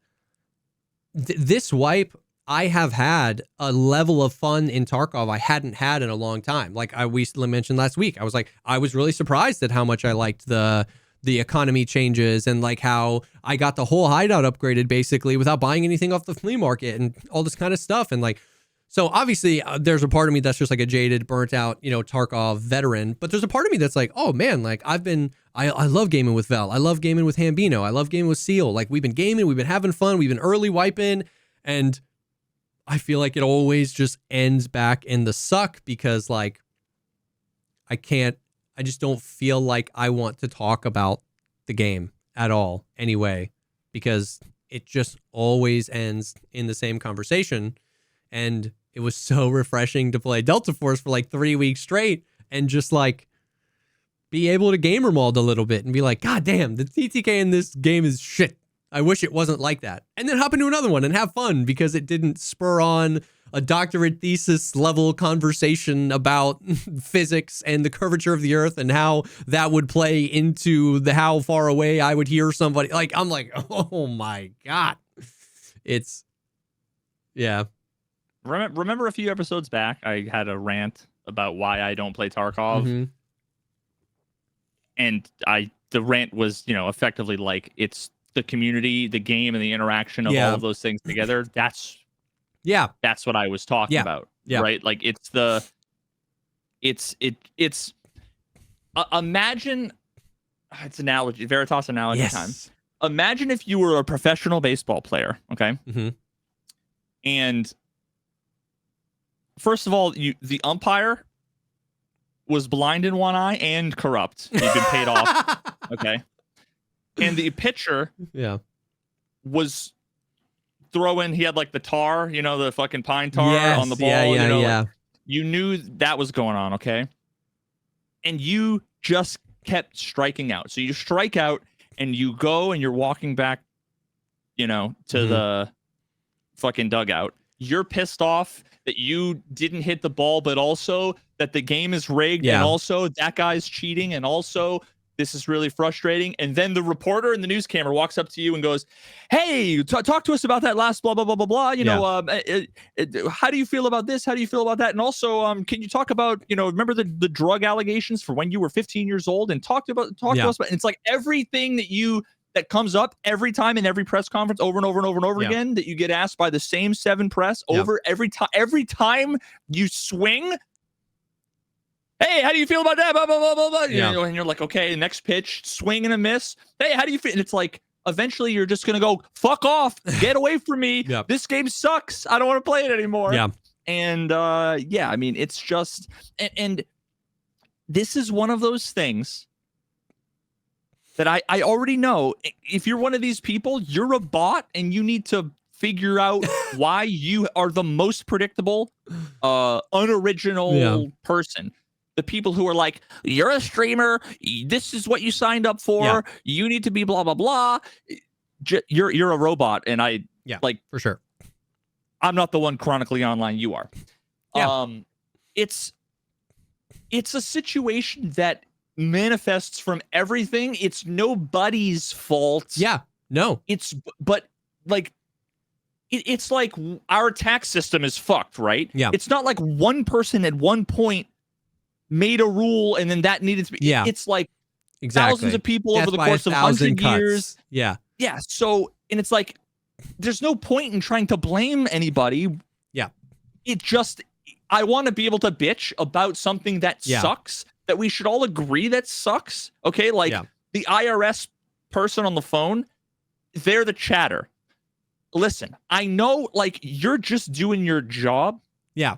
this wipe. I have had a level of fun in Tarkov I hadn't had in a long time. Like we mentioned last week, I was really surprised at how much I liked the economy changes and like how I got the whole hideout upgraded basically without buying anything off the flea market and all this kind of stuff. And like, so obviously there's a part of me that's just like a jaded, burnt out, Tarkov veteran, but there's a part of me that's like, oh man, like I love gaming with Vel. I love gaming with Hambino. I love gaming with Seal. Like we've been gaming, we've been having fun, we've been early wiping, and I feel like it always just ends back in the suck because like I just don't feel like I want to talk about the game at all anyway, because it just always ends in the same conversation. And it was so refreshing to play Delta Force for like 3 weeks straight and just like be able to gamer mold a little bit and be like, God damn, the TTK in this game is shit. I wish it wasn't like that. And then hop into another one and have fun because it didn't spur on a doctorate thesis level conversation about physics and the curvature of the earth and how that would play into how far away I would hear somebody. Like, I'm like, oh my God. Yeah. Remember a few episodes back, I had a rant about why I don't play Tarkov. Mm-hmm. And the rant was, effectively like it's the community, the game, and the interaction of all of those things together. That's what I was talking about. Yeah. Right. Like imagine it's analogy, Veritas analogy time. Imagine if you were a professional baseball player. Okay. Mm-hmm. And first of all, the umpire was blind in one eye and corrupt. He'd been paid off. Okay. And the pitcher was throwing, he had like the tar, the fucking pine tar on the ball. Like, you knew that was going on, okay? And you just kept striking out. So you strike out and you go and you're walking back, to the fucking dugout. You're pissed off that you didn't hit the ball, but also that the game is rigged and also that guy's cheating and also this is really frustrating. And then the reporter in the news camera walks up to you and goes, hey, talk to us about that last blah, blah, blah, blah, blah. How do you feel about this? How do you feel about that? And also, can you talk about, remember the drug allegations for when you were 15 years old and talk to us about, and it's like everything that comes up every time in every press conference over and over and over and over again that you get asked by the same 7 press over every time you swing. Hey, how do you feel about that? Blah, blah, blah, blah, blah. And you're like, okay, next pitch, swing and a miss. Hey, how do you feel? And it's like, eventually you're just going to go, fuck off, get away from me. This game sucks. I don't want to play it anymore. Yeah. And I mean, it's just, and this is one of those things that I already know. If you're one of these people, you're a bot and you need to figure out why you are the most predictable, unoriginal person. The people who are like, you're a streamer, this is what you signed up for, you need to be blah, blah, blah. You're a robot, and like for sure. I'm not the one chronically online, you are. It's a situation that manifests from everything. It's nobody's fault. Yeah, no. It's like our tax system is fucked, right? Yeah. It's not like one person at one point made a rule and then that needed to be. It's like thousands of people over the course of 100 years. Yeah. So, and it's like, there's no point in trying to blame anybody. Yeah. It just, I want to be able to bitch about something that sucks, that we should all agree that sucks. Okay. Like the IRS person on the phone, they're the chatter. Listen, I know, like, you're just doing your job. Yeah.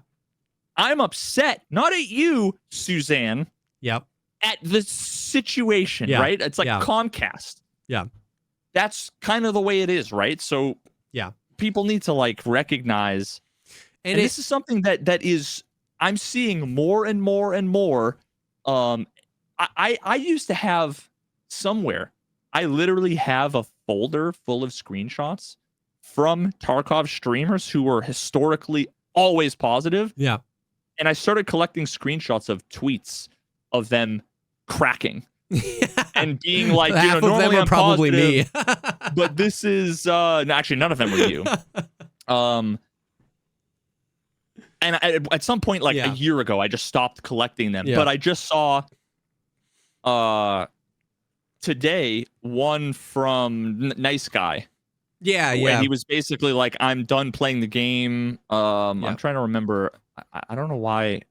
I'm upset, not at you, Suzanne. Yep. At the situation, right? It's like Comcast. Yeah. That's kind of the way it is, right? So people need to like recognize, and this is something that is, I'm seeing more and more and more. I used to have somewhere, I literally have a folder full of screenshots from Tarkov streamers who were historically always positive. Yeah. And I started collecting screenshots of tweets of them cracking. and being like, half of them normally are I'm probably positive, me. but this is no, actually none of them were you. And at some point, like a year ago, I just stopped collecting them. But I just saw today one from Nice Guy. Yeah. And he was basically like, I'm done playing the game. I'm trying to remember. I don't know why.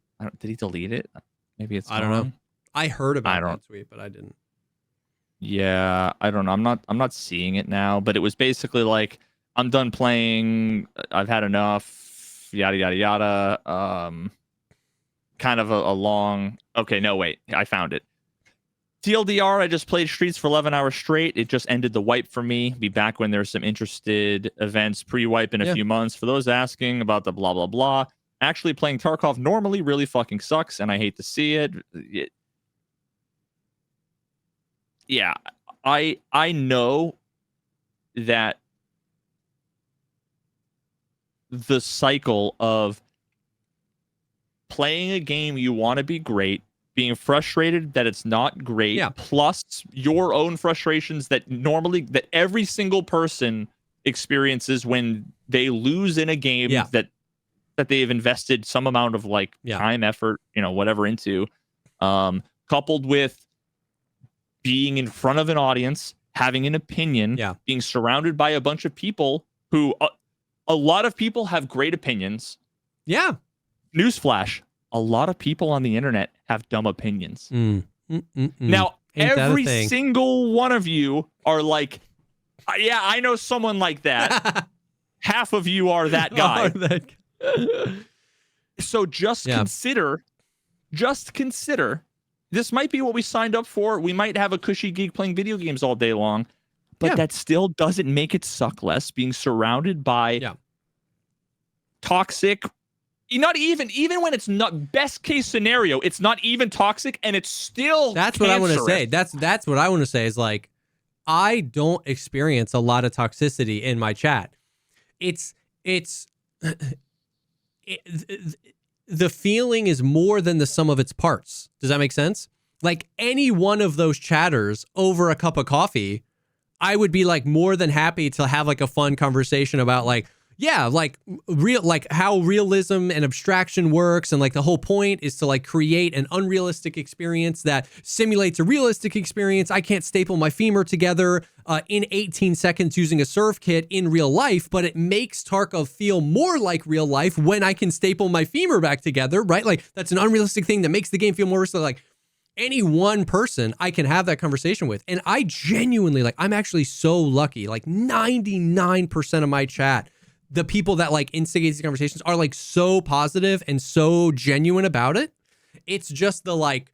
Did he delete it? Maybe it's I don't know. I heard about that tweet, but I didn't. Yeah, I don't know. I'm not seeing it now, but it was basically like, I'm done playing. I've had enough. Yada yada yada. Kind of a long. Okay, no wait, I found it. TLDR, I just played Streets for 11 hours straight. It just ended the wipe for me. Be back when there's some interested events pre-wipe in a few months. For those asking about the blah blah blah, actually playing Tarkov normally really fucking sucks, and I hate to see it. Yeah, I know that the cycle of playing a game you want to be great, being frustrated that it's not great, plus your own frustrations that every single person experiences when they lose in a game that they've invested some amount of time, effort, whatever into, coupled with being in front of an audience, having an opinion, being surrounded by a bunch of people who a lot of people have great opinions. Yeah. Newsflash. A lot of people on the internet have dumb opinions. Now, every single one of you are like, yeah, I know someone like that. Half of you are that guy. So just consider, this might be what we signed up for. We might have a cushy geek playing video games all day long, but that still doesn't make it suck less being surrounded by toxic. Not even when it's not best case scenario, it's not even toxic, and it's still that's cancerous. What I want to say. That's what I want to say is like, I don't experience a lot of toxicity in my chat. The feeling is more than the sum of its parts. Does that make sense? Like any one of those chatters over a cup of coffee, I would be like more than happy to have like a fun conversation about like, like real, like how realism and abstraction works. And like the whole point is to like create an unrealistic experience that simulates a realistic experience. I can't staple my femur together in 18 seconds using a surf kit in real life, but it makes Tarkov feel more like real life when I can staple my femur back together, right? Like that's an unrealistic thing that makes the game feel more realistic. Like any one person I can have that conversation with. And I genuinely, like, I'm actually so lucky, like 99% of my chat, the people that like instigate these conversations are like so positive and so genuine about it. It's just the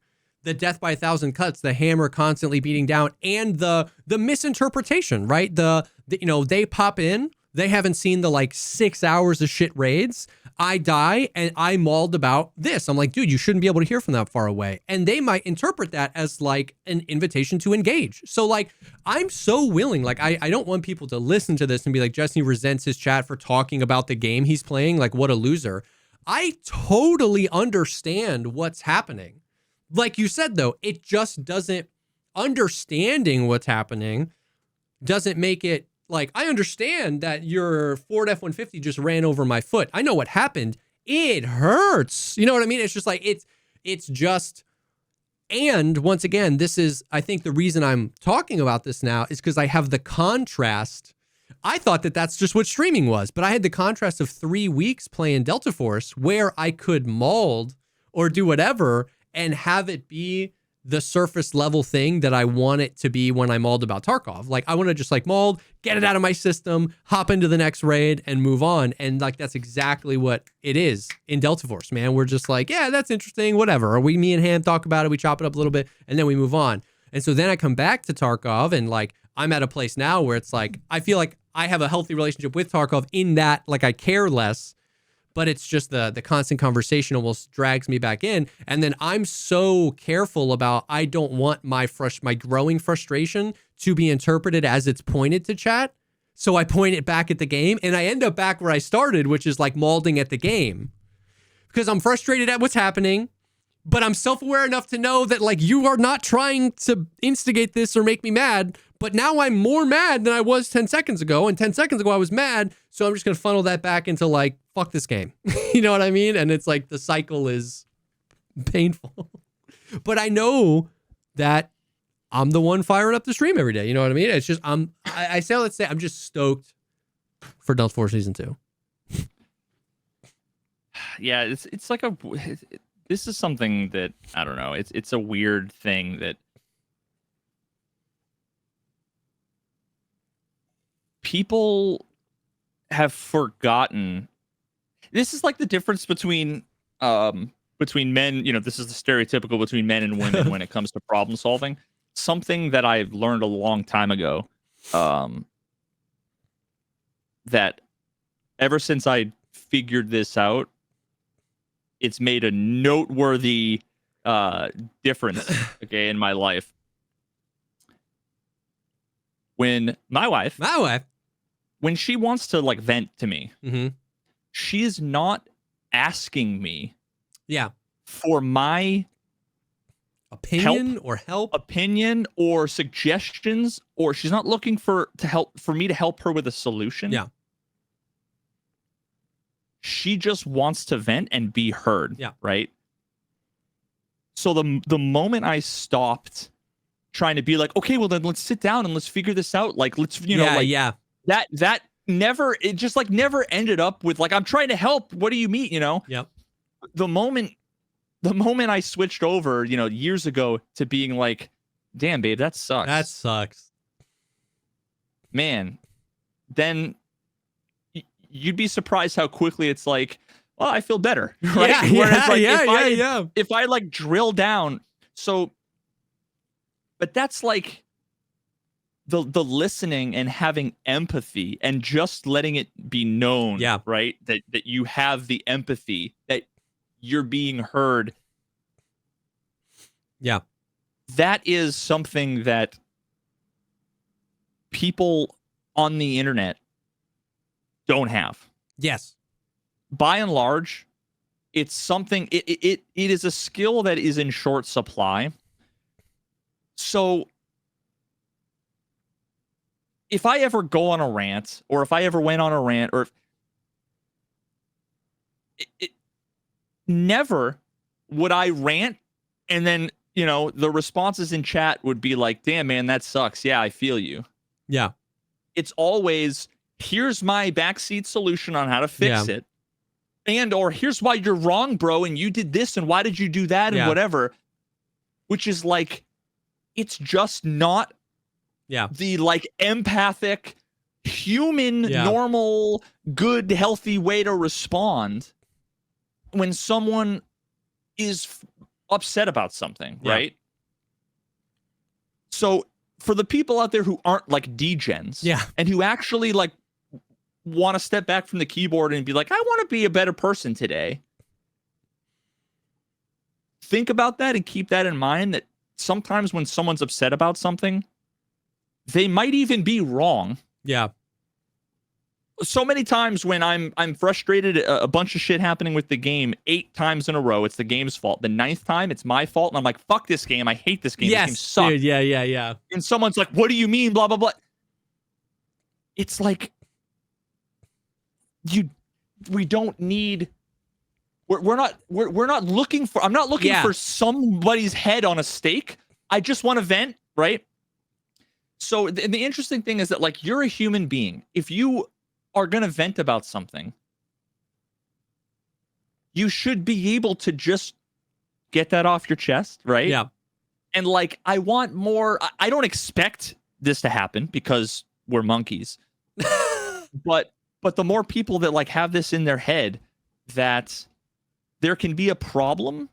death by 1,000 cuts, the hammer constantly beating down, and the misinterpretation, right? They pop in, they haven't seen the like 6 hours of shit raids. I die and I mauled about this. I'm like, dude, you shouldn't be able to hear from that far away. And they might interpret that as like an invitation to engage. So like, I'm so willing, like, I don't want people to listen to this and be like, Jesse resents his chat for talking about the game he's playing. Like, what a loser. I totally understand what's happening. Like you said, though, it just doesn't, understanding what's happening doesn't make it like, I understand that your Ford F-150 just ran over my foot. I know what happened. It hurts. You know what I mean? It's just like, it's just, and once again, this is, I think the reason I'm talking about this now is because I have the contrast. I thought that that's just what streaming was, but I had the contrast of 3 weeks playing Delta Force where I could mold or do whatever and have it be the surface level thing that I want it to be when I mauled about Tarkov. Like, I want to just like mold, get it out of my system, hop into the next raid and move on. And like, that's exactly what it is in Delta Force, man. We're just like, yeah, that's interesting, whatever. Or me and Ham talk about it, we chop it up a little bit, and then we move on. And so then I come back to Tarkov, and like, I'm at a place now where it's like, I feel like I have a healthy relationship with Tarkov in that, like, I care less, but it's just the constant conversation almost drags me back in. And then I'm so careful about, I don't want my growing frustration to be interpreted as it's pointed to chat. So I point it back at the game, and I end up back where I started, which is like mauling at the game, because I'm frustrated at what's happening. but I'm self-aware enough to know that like you are not trying to instigate this or make me mad, but now I'm more mad than I was 10 seconds ago, and 10 seconds ago I was mad, so I'm just going to funnel that back into like, fuck this game. You know what I mean? And it's like the cycle is painful. But I know that I'm the one firing up the stream every day. You know what I mean? It's just, I say, let's say I'm just stoked for Delta Force Season 2. Yeah, it's like this is something that, I don't know, it's a weird thing that people have forgotten. This is like the difference between men, this is the stereotypical between men and women when it comes to problem solving. Something that I've learned a long time ago, that ever since I figured this out, it's made a noteworthy difference, okay, in my life. When my wife, when she wants to like vent to me, she is not asking me, for my opinion or help, or suggestions, or she's not looking for me to help her with a solution. Yeah. She just wants to vent and be heard. Yeah. Right. So the moment I stopped trying to be like, okay, well then let's sit down and let's figure this out. Like, let's, that never, it just like never ended up with like, I'm trying to help. What do you mean? Yep. The moment I switched over, years ago to being like, damn, babe, that sucks. That sucks. Man, then you'd be surprised how quickly it's like, well, I feel better. Right? Yeah, Whereas, like, yeah. If I like drill down, but that's like the listening and having empathy and just letting it be known, right? That you have the empathy, that you're being heard. Yeah. That is something that people on the internet don't have. Yes. By and large, it's something, it is a skill that is in short supply. So if I ever go on a rant, or if I ever went on a rant, or never would I rant and then, the responses in chat would be like, damn, man, that sucks. Yeah, I feel you. Yeah. It's always, here's my backseat solution on how to fix it. And, or here's why you're wrong, bro. And you did this. And why did you do that? And whatever, which is like, it's just not the like empathic, human, normal, good, healthy way to respond when someone is upset about something, right? So for the people out there who aren't like degens, and who actually like want to step back from the keyboard and be like, I want to be a better person today, think about that and keep that in mind, that sometimes when someone's upset about something, they might even be wrong. Yeah. So many times when I'm frustrated, a bunch of shit happening with the game 8 times in a row, it's the game's fault. The 9th time, it's my fault, and I'm like, fuck this game. I hate this game. Yes, this game sucks. dude, yeah. And someone's like, what do you mean? Blah, blah, blah. It's like, we don't need, we're not looking for, I'm not looking for somebody's head on a stake. I just want to vent, right? So the interesting thing is that, like, you're a human being. If you are going to vent about something, you should be able to just get that off your chest, right? Yeah. And like, I want more, I don't expect this to happen because we're monkeys. but the more people that like have this in their head, that there can be a problem,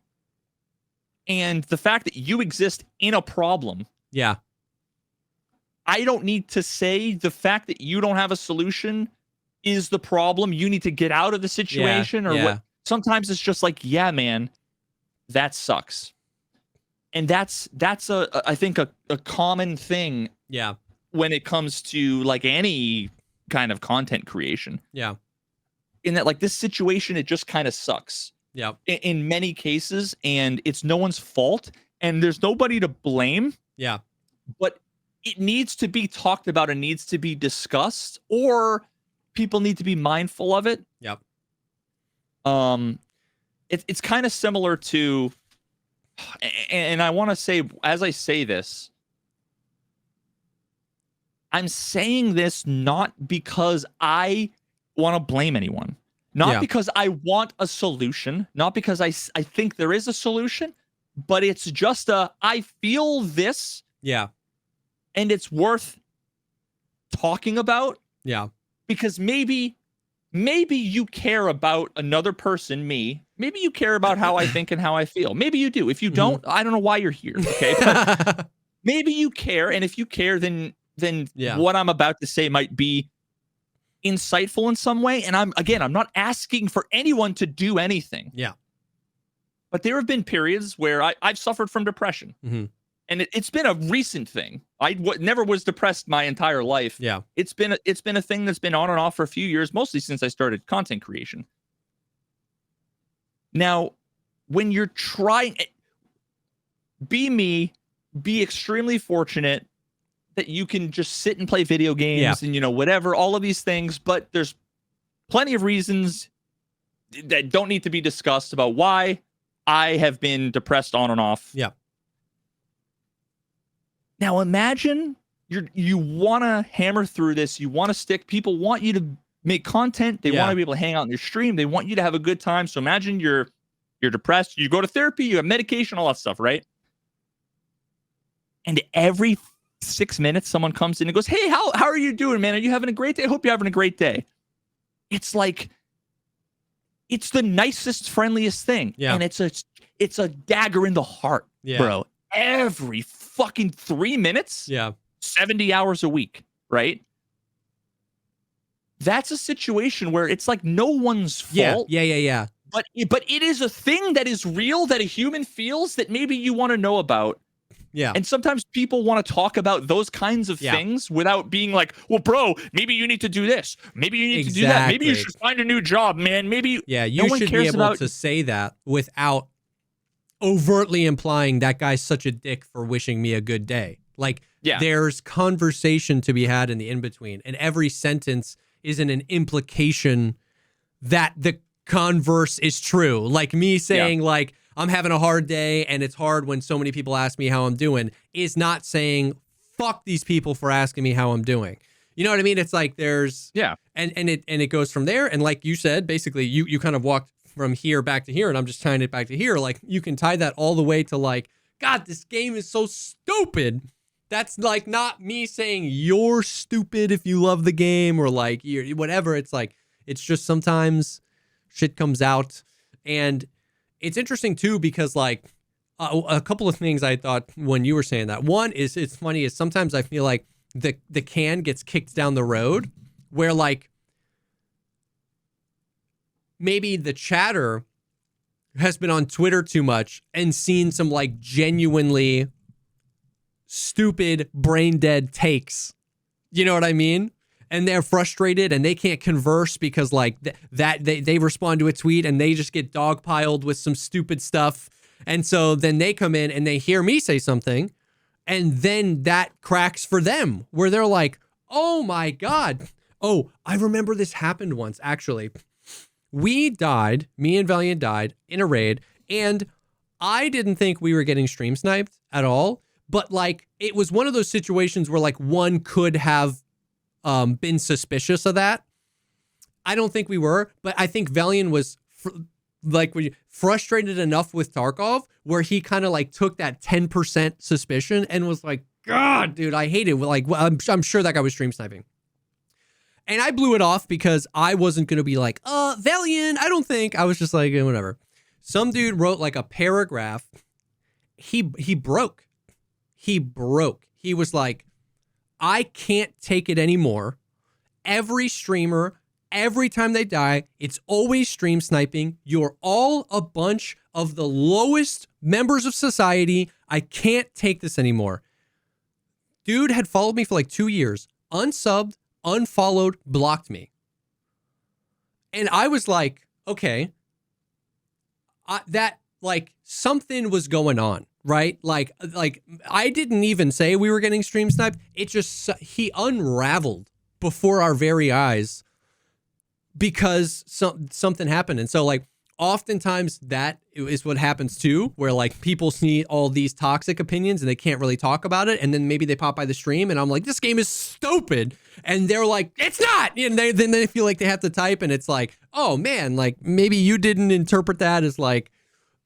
and the fact that you exist in a problem. Yeah. I don't need to say the fact that you don't have a solution is the problem. You need to get out of the situation or what. Sometimes it's just like, yeah, man, that sucks. And that's I think a common thing. Yeah. When it comes to like any kind of content creation. Yeah. In that, like, this situation, it just kind of sucks. Yeah. In many cases, and it's no one's fault, and there's nobody to blame. Yeah. But it needs to be talked about and needs to be discussed, or people need to be mindful of it. Yep. It's kind of similar to, and I want to say, as I say this, I'm saying this not because I want to blame anyone, not because I want a solution, not because I think there is a solution, but it's just I feel this. Yeah. And it's worth talking about. Yeah. Because maybe you care about another person, me. Maybe you care about how I think and how I feel. Maybe you do. If you don't, I don't know why you're here. Okay. But maybe you care. And if you care, then what I'm about to say might be insightful in some way. And I'm not asking for anyone to do anything. Yeah. But there have been periods where I've suffered from depression. Mm-hmm. And it's been a recent thing. I never was depressed my entire life. Yeah. It's been a thing that's been on and off for a few years, mostly since I started content creation. Now, when you're trying, be extremely fortunate that you can just sit and play video games and, whatever, all of these things. But there's plenty of reasons that don't need to be discussed about why I have been depressed on and off. Yeah. Now imagine you want to hammer through this. You want to stick. People want you to make content. They want to be able to hang out in your stream. They want you to have a good time. So imagine you're depressed. You go to therapy. You have medication, all that stuff, right? And every 6 minutes, someone comes in and goes, "Hey, how are you doing, man? Are you having a great day? I hope you're having a great day." It's like it's the nicest, friendliest thing, and it's a dagger in the heart, bro. Every fucking 3 minutes, 70 hours a week, right? That's a situation where it's like no one's fault. Yeah. But it is a thing that is real, that a human feels, that maybe you want to know about. Yeah. And sometimes people want to talk about those kinds of things without being like, "Well, bro, maybe you need to do this. Maybe you need to do that. Maybe you should find a new job, man. Maybe." Yeah, you should be able to say that without overtly implying that guy's such a dick for wishing me a good day. Like, there's conversation to be had in the in-between, and every sentence isn't an implication that the converse is true. Like me saying, like, I'm having a hard day and it's hard when so many people ask me how I'm doing, is not saying, fuck these people for asking me how I'm doing. You know what I mean? It's like there's, and it goes from there. And like you said, basically you kind of walked from here back to here, and I'm just tying it back to here. Like, you can tie that all the way to like, God, this game is so stupid. That's like not me saying you're stupid if you love the game or like you're whatever. It's like, it's just sometimes shit comes out. And it's interesting too, because like a couple of things I thought when you were saying that. One is, it's funny, is sometimes I feel like the can gets kicked down the road, where like maybe the chatter has been on Twitter too much and seen some like genuinely stupid brain dead takes. You know what I mean? And they're frustrated and they can't converse because like they respond to a tweet and they just get dogpiled with some stupid stuff. And so then they come in and they hear me say something, and then that cracks for them, where they're like, oh my God. Oh, I remember this happened once, actually. Me and Valiant died in a raid, and I didn't think we were getting stream sniped at all. But like, it was one of those situations where like one could have been suspicious of that. I don't think we were, but I think Valiant was frustrated enough with Tarkov where he kind of like took that 10% suspicion and was like, God, dude, I hate it. Like, I'm sure that guy was stream sniping. And I blew it off because I wasn't going to be like, Valiant, I don't think. I was just like, whatever. Some dude wrote like a paragraph. He broke. He broke. He was like, I can't take it anymore. Every streamer, every time they die, it's always stream sniping. You're all a bunch of the lowest members of society. I can't take this anymore. Dude had followed me for like 2 years, unsubbed, unfollowed, blocked me. And I was like, okay, that like something was going on, right? Like I didn't even say we were getting stream sniped. It just, he unraveled before our very eyes because something happened. And so like oftentimes that is what happens too, where like people see all these toxic opinions and they can't really talk about it. And then maybe they pop by the stream and I'm like, this game is stupid. And they're like, it's not. And then they feel like they have to type and it's like, oh man, like maybe you didn't interpret that as like,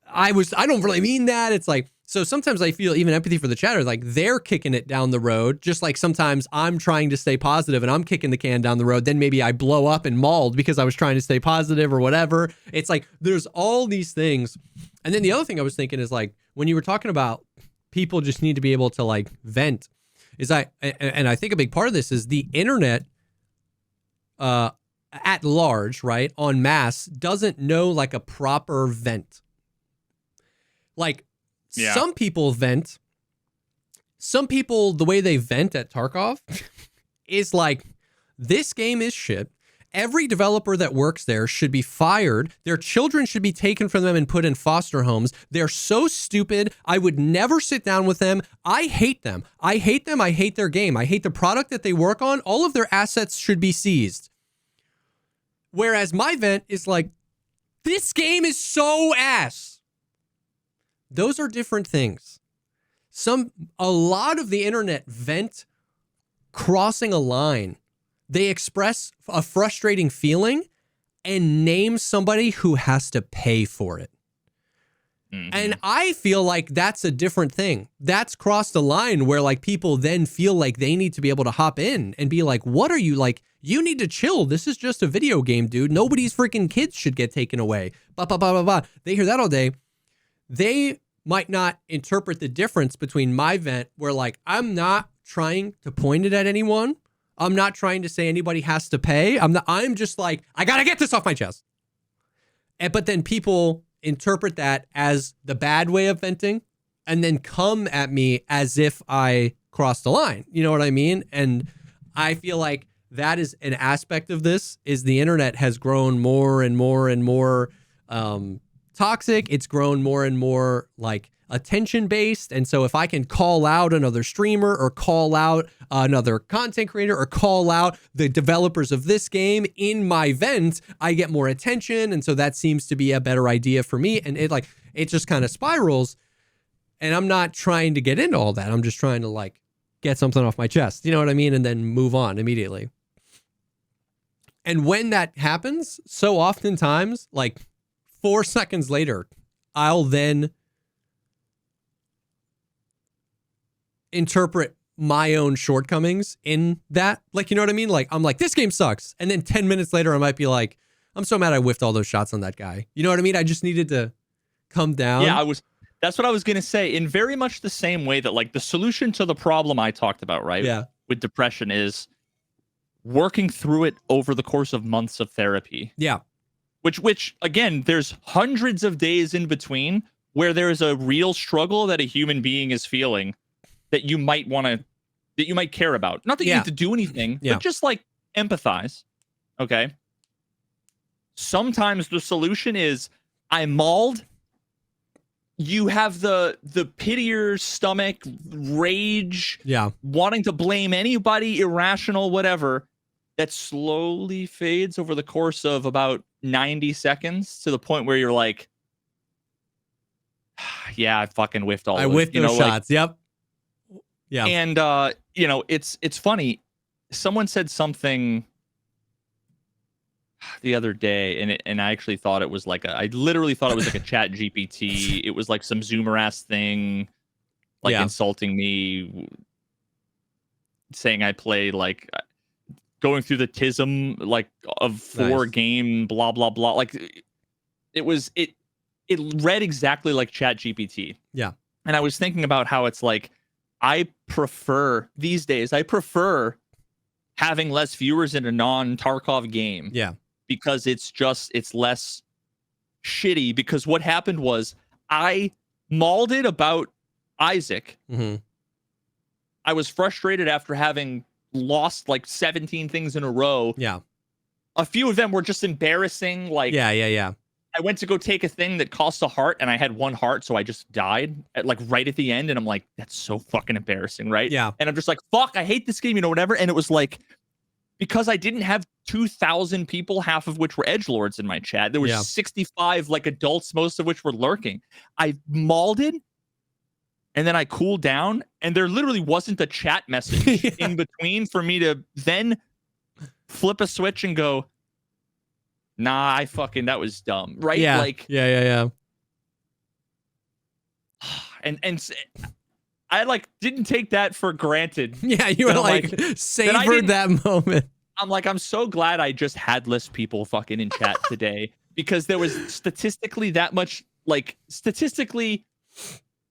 I don't really mean that. It's like, so sometimes I feel even empathy for the chatter, like they're kicking it down the road, just like sometimes I'm trying to stay positive and I'm kicking the can down the road. Then maybe I blow up and mauled because I was trying to stay positive or whatever. It's like, there's all these things. And then the other thing I was thinking is like, when you were talking about people just need to be able to like vent, is I think a big part of this is the internet, at large, right, en masse, doesn't know like a proper vent. Like some people vent. Some people, the way they vent at Tarkov is like, this game is shit. Every developer that works there should be fired. Their children should be taken from them and put in foster homes. They're so stupid. I would never sit down with them. I hate them. I hate them. I hate their game. I hate the product that they work on. All of their assets should be seized. Whereas my vent is like, this game is so ass. Those are different things. A lot of the internet vent crossing a line. They express a frustrating feeling and name somebody who has to pay for it. Mm-hmm. And I feel like that's a different thing. That's crossed a line where like people then feel like they need to be able to hop in and be like, what are you like? You need to chill. This is just a video game, dude. Nobody's freaking kids should get taken away. Blah, blah, blah, blah, blah. They hear that all day. They might not interpret the difference between my vent where like, I'm not trying to point it at anyone. I'm not trying to say anybody has to pay. I'm just like, I got to get this off my chest. But then people interpret that as the bad way of venting and then come at me as if I crossed the line. You know what I mean? And I feel like that is an aspect of this is the internet has grown more and more and more, toxic. It's grown more and more like attention based. And so if I can call out another streamer or call out another content creator or call out the developers of this game in my vent, I get more attention. And so that seems to be a better idea for me. And it just kind of spirals. And I'm not trying to get into all that. I'm just trying to like get something off my chest. You know what I mean? And then move on immediately. And when that happens, so oftentimes, like 4 seconds later, I'll then interpret my own shortcomings in that. Like, you know what I mean? Like, I'm like, this game sucks. And then 10 minutes later, I might be like, I'm so mad I whiffed all those shots on that guy. You know what I mean? I just needed to come down. Yeah, that's what I was going to say. In very much the same way that like the solution to the problem I talked about, right? Yeah. With depression is working through it over the course of months of therapy. Yeah. Which again, there's hundreds of days in between where there is a real struggle that a human being is feeling that you might care about. Not that you need to do anything, but just like empathize. Okay. Sometimes the solution is I mauled. You have the pit of your stomach, rage, wanting to blame anybody, irrational, whatever, that slowly fades over the course of about 90 seconds to the point where you're like, yeah, I fucking whiffed all. I whiffed those shots. Yep. Yeah. And it's funny. Someone said something the other day, and I actually thought it was like I literally thought it was like a chat GPT. It was like some Zoomer ass thing, like insulting me, saying I play like going through the tism like of 4 game blah blah blah. Like it read exactly like chat GPT. Yeah. And I was thinking about how it's like I prefer having less viewers in a non-Tarkov game. Yeah. Because it's less shitty. Because what happened was I mauled it about Isaac. Mm-hmm. I was frustrated after having lost like 17 things in a row. Yeah. A few of them were just embarrassing. Like, yeah. I went to go take a thing that cost a heart, and I had 1 heart, so I just died right at the end, and I'm like, that's so fucking embarrassing, right? Yeah. And I'm just like, fuck, I hate this game, whatever. And it was like, because I didn't have 2,000 people, half of which were edgelords in my chat. There were 65 adults, most of which were lurking. I mauled it, and then I cooled down, and there literally wasn't a chat message in between for me to then flip a switch and go, nah, that was dumb, right? Yeah. Yeah. And I didn't take that for granted. Yeah, you were savored that moment. I'm like, I'm so glad I just had less people fucking in chat today, because there was statistically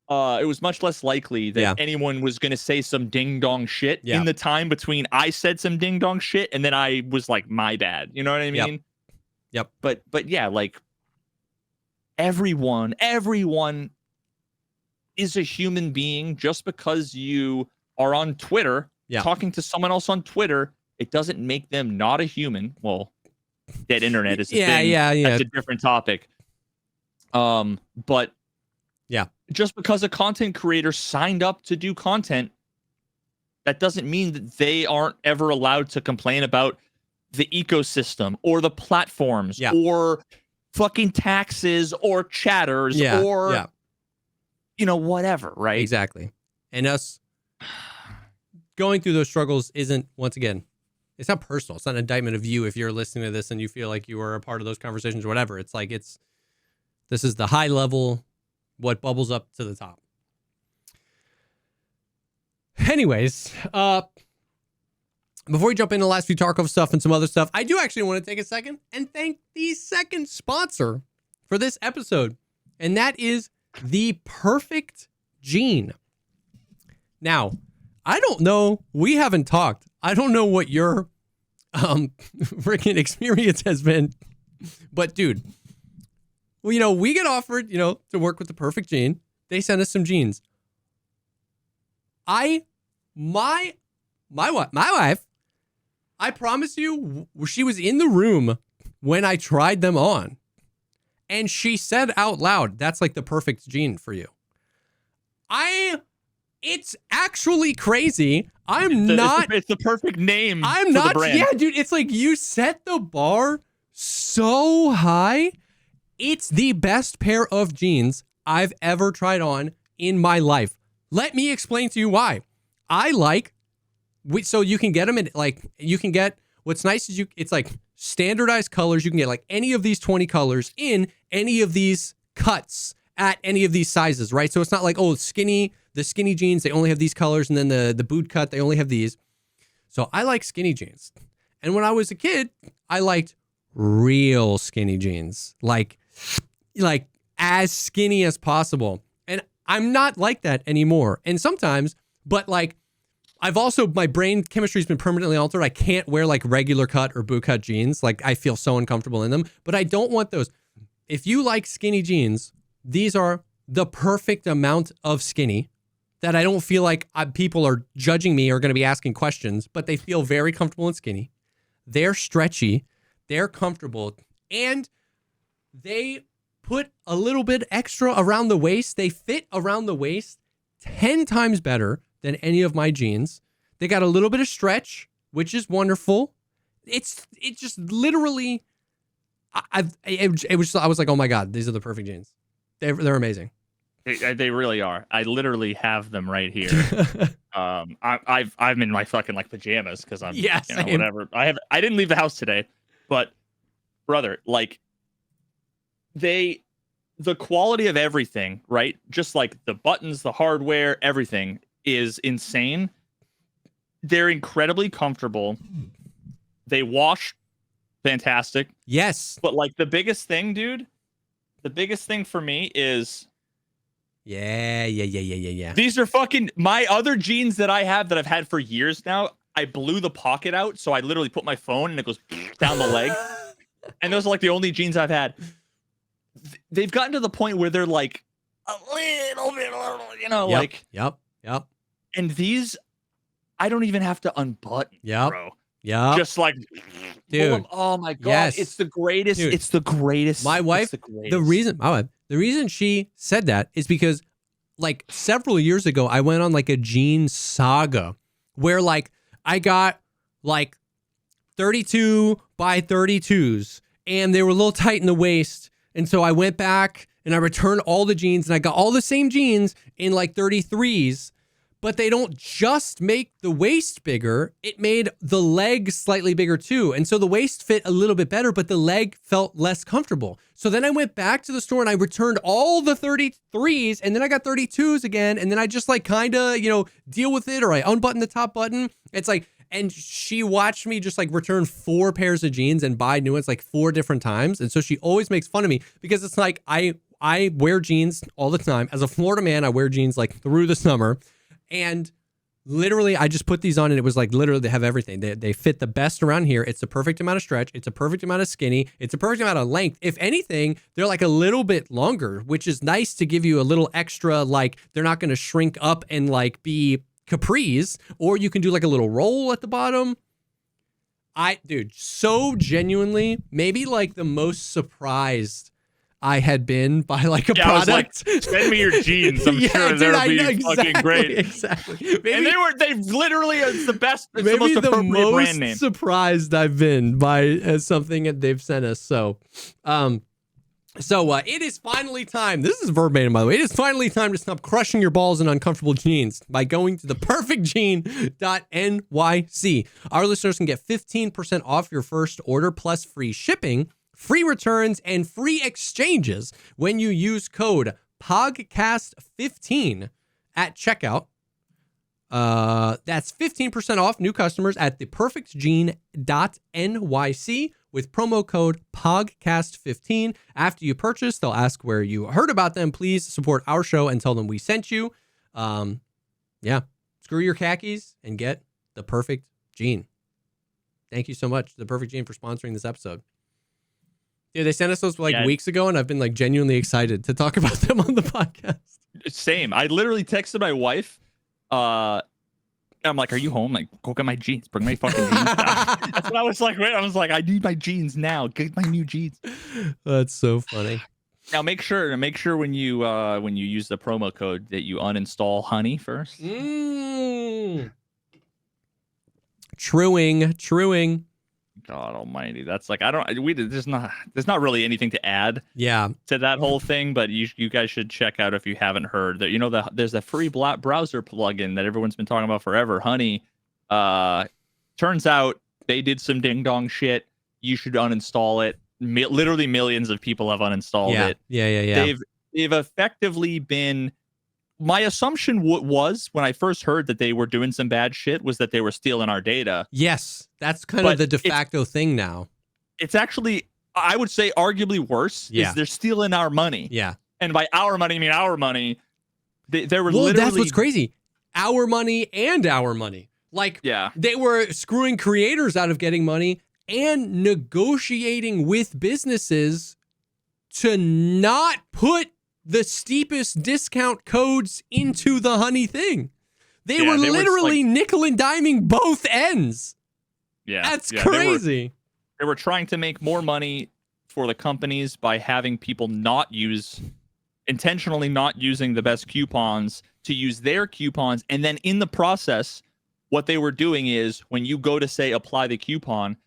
it was much less likely that anyone was going to say some ding dong shit in the time between I said some ding dong shit and then I was like, my bad. You know what I mean? Yep. But yeah, everyone is a human being. Just because you are on Twitter talking to someone else on Twitter, it doesn't make them not a human. Well, dead internet is a thing. That's a different topic. But yeah, just because a content creator signed up to do content, that doesn't mean that they aren't ever allowed to complain about the ecosystem or the platforms or fucking taxes or chatters or whatever, right? Exactly. And us going through those struggles isn't, once again, it's not personal. It's not an indictment of you if you're listening to this and you feel like you are a part of those conversations or whatever. It's like this is the high level, what bubbles up to the top. Anyways, before we jump into the last few Tarkov stuff and some other stuff, I do actually want to take a second and thank the second sponsor for this episode, and that is the Perfect Gene. Now, I don't know. We haven't talked. I don't know what your freaking experience has been, but dude, well, we get offered, to work with the Perfect Gene. They send us some jeans. My wife, I promise you, she was in the room when I tried them on, and she said out loud, that's like the perfect gene for you. It's actually crazy. It's the perfect name. I'm not. Yeah, dude, it's like you set the bar so high. It's the best pair of jeans I've ever tried on in my life. Let me explain to you why. So you can get them in, what's nice is it's like standardized colors. You can get any of these 20 colors in any of these cuts at any of these sizes, right? So it's not like, the skinny jeans, they only have these colors, and then the boot cut, they only have these. So I like skinny jeans. And when I was a kid, I liked real skinny jeans, like as skinny as possible. And I'm not like that anymore. And sometimes, but I've also, my brain chemistry's been permanently altered. I can't wear regular cut or boot cut jeans. I feel so uncomfortable in them, but I don't want those. If you like skinny jeans, these are the perfect amount of skinny that I don't feel like people are judging me or going to be asking questions, but they feel very comfortable and skinny. They're stretchy, they're comfortable, and they put a little bit extra around the waist. They fit around the waist 10 times better than any of my jeans. They got a little bit of stretch, which is wonderful. It's just literally, I was like, oh my God, these are the perfect jeans. They're amazing. They really are. I literally have them right here. I'm in my fucking pajamas because I'm whatever. I didn't leave the house today, but brother, the quality of everything, right? Just the buttons, the hardware, everything is insane. They're incredibly comfortable. They wash fantastic. Yes. But the biggest thing, dude, the biggest thing for me is Yeah. these are fucking my other jeans that I have that I've had for years now. I blew the pocket out, so I literally put my phone and it goes down the leg. And those are the only jeans I've had. They've gotten to the point where they're a little bit, Yep. And these, I don't even have to unbutton, bro. Yeah. Just like, dude. Oh my God. Yes. It's the greatest. Dude. It's the greatest. My wife, the reason she said that is because like several years ago, I went on like a jean saga where like I got like 32 by 32s and they were a little tight in the waist. And so I went back and I returned all the jeans and I got all the same jeans in like 33s, but they don't just make the waist bigger. It made the leg slightly bigger too. And so the waist fit a little bit better, but the leg felt less comfortable. So then I went back to the store and I returned all the 33s and then I got 32s again. And then I just like kind of, deal with it, or I unbutton the top button. It's like, and she watched me just like return 4 pairs of jeans and buy new ones like 4 different times. And so she always makes fun of me because it's like, I wear jeans all the time. As a Florida man, I wear jeans like through the summer. And literally, I just put these on and it was like literally they have everything. They fit the best around here. It's the perfect amount of stretch. It's a perfect amount of skinny. It's a perfect amount of length. If anything, they're like a little bit longer, which is nice to give you a little extra, like they're not going to shrink up and like be capris, or you can do like a little roll at the bottom. Dude, so genuinely, maybe like the most surprised I had been by like a product. I was like, send me your jeans. I'm sure they'll be fucking great. Exactly. Maybe, and they literally, it's the best. It's maybe the most appropriate brand name. Surprised I've been by something that they've sent us. So, it is finally time. This is verbatim, by the way. It is finally time to stop crushing your balls in uncomfortable jeans by going to theperfectjean.nyc. Our listeners can get 15% off your first order plus free shipping, free returns, and free exchanges when you use code POGCAST15 at checkout. That's 15% off new customers at theperfectjean.nyc with promo code POGCAST15. After you purchase, they'll ask where you heard about them. Please support our show and tell them we sent you. Screw your khakis and get The Perfect Jean. Thank you so much, The Perfect Jean, for sponsoring this episode. Yeah, they sent us those like weeks ago, and I've been like genuinely excited to talk about them on the podcast. Same. I literally texted my wife. I'm like, "Are you home? Like, go get my jeans. Bring my fucking jeans down." That's what I was like. I was like, "I need my jeans now. Get my new jeans." That's so funny. Now make sure when you use the promo code that you uninstall Honey first. Truing. God almighty. That's like, there's not really anything to add to that whole thing, but you guys should check out if you haven't heard that, there's a free browser plugin that everyone's been talking about forever, Honey. Turns out they did some ding dong shit. You should uninstall it. Literally millions of people have uninstalled it. Yeah. They've effectively been, my assumption was when I first heard that they were doing some bad shit was that they were stealing our data. Yes, that's kind of the de facto thing now. It's actually, I would say, arguably worse. Is they're stealing our money. Yeah, and by our money, I mean our money. They were literally. That's what's crazy. Our money and our money. Like, they were screwing creators out of getting money and negotiating with businesses to not put the steepest discount codes into the Honey thing. They were literally nickel and diming both ends. Yeah. That's crazy. They were trying to make more money for the companies by having people intentionally not using the best coupons to use their coupons. And then in the process, what they were doing is when you go to say apply the coupon,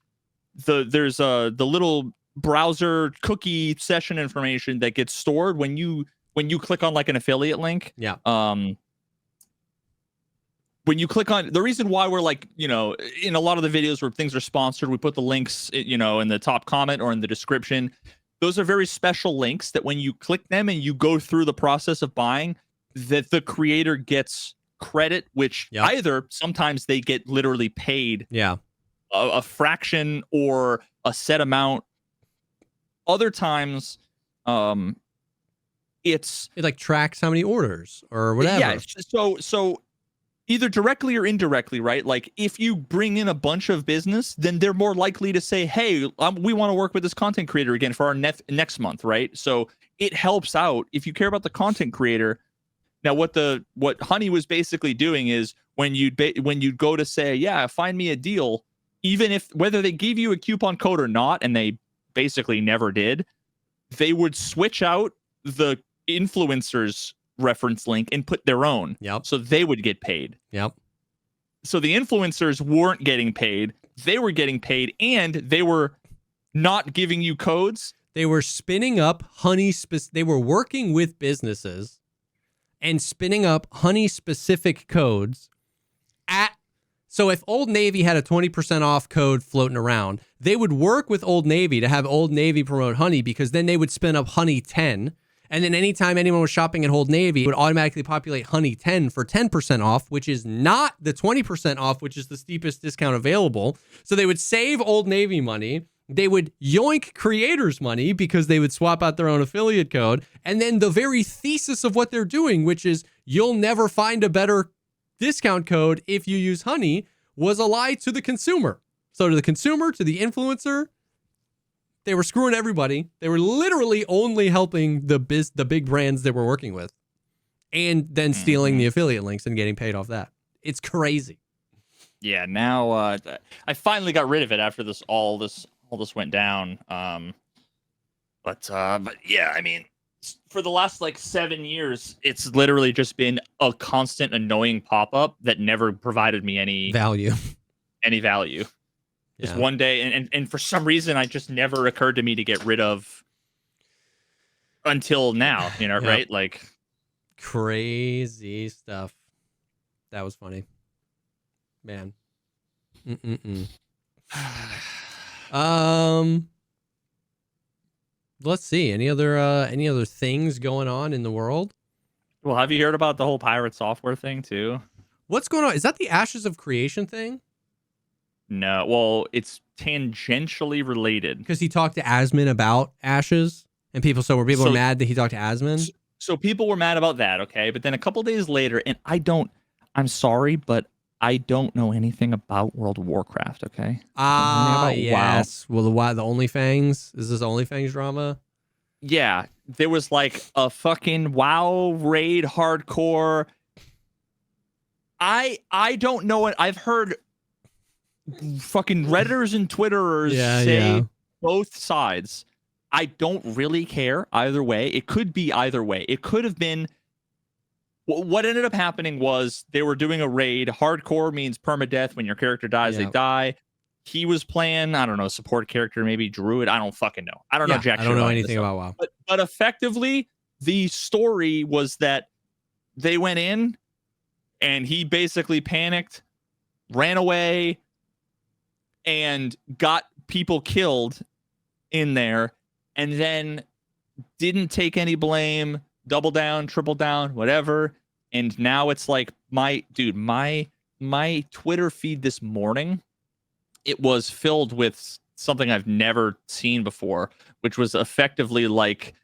there's the little browser cookie session information that gets stored when you click on like an affiliate link. When you click on, the reason why we're like, in a lot of the videos where things are sponsored, we put the links, in the top comment or in the description. Those are very special links that when you click them and you go through the process of buying, that the creator gets credit, which either sometimes they get literally paid a fraction or a set amount. Other times, it like tracks how many orders or whatever. Yeah. So either directly or indirectly, right? Like if you bring in a bunch of business, then they're more likely to say, "Hey, we want to work with this content creator again for our next month," right? So it helps out if you care about the content creator. Now, what Honey was basically doing is when you'd go to say, "Yeah, find me a deal," even if whether they gave you a coupon code or not, and they basically never did, they would switch out the influencer's reference link and put their own. Yep. So they would get paid. Yep. So the influencers weren't getting paid. They were getting paid, and they were not giving you codes. They were spinning up they were working with businesses and spinning up honey specific codes so if Old Navy had a 20% off code floating around, they would work with Old Navy to have Old Navy promote honey, because then they would spin up honey 10. And then anytime anyone was shopping at Old Navy, it would automatically populate honey 10 for 10% off, which is not the 20% off, which is the steepest discount available. So they would save Old Navy money. They would yoink creators money because they would swap out their own affiliate code. And then the very thesis of what they're doing, which is you'll never find a better discount code if you use honey, was a lie to the consumer. So to the consumer, to the influencer, they were screwing everybody. They were literally only helping the big brands they were working with, and then stealing the affiliate links and getting paid off that. It's crazy. Yeah, now I finally got rid of it after all this went down. But yeah, I mean, for the last like 7 years, it's literally just been a constant annoying pop-up that never provided me any value. Just one day, and for some reason, I just never occurred to me to get rid of until now, yep. Right? Like, crazy stuff. That was funny, man. Let's see. Any other things going on in the world? Well, have you heard about the whole pirate software thing too? What's going on? Is that the Ashes of Creation thing? No. Well, it's tangentially related. Because he talked to Asmon about Ashes, and people were mad that he talked to Asmon? So people were mad about that, okay? But then a couple days later, and I'm sorry, but I don't know anything about World of Warcraft, okay? Yes. WoW. Well, the OnlyFans? Is this OnlyFans drama? Yeah. There was like a fucking WoW raid hardcore. I don't know it. I've heard fucking Redditors and Twitterers say both sides. I don't really care either way. It could be either way. It could have been... What ended up happening was they were doing a raid. Hardcore means permadeath. When your character dies, they die. He was playing, I don't know, support character, maybe druid. I don't fucking know. I don't know jack shit. I don't know anything about WoW. But effectively, the story was that they went in and he basically panicked, ran away, and got people killed in there, and then didn't take any blame. Double down, triple down, whatever. And now it's like my Twitter feed this morning, it was filled with something I've never seen before, which was effectively like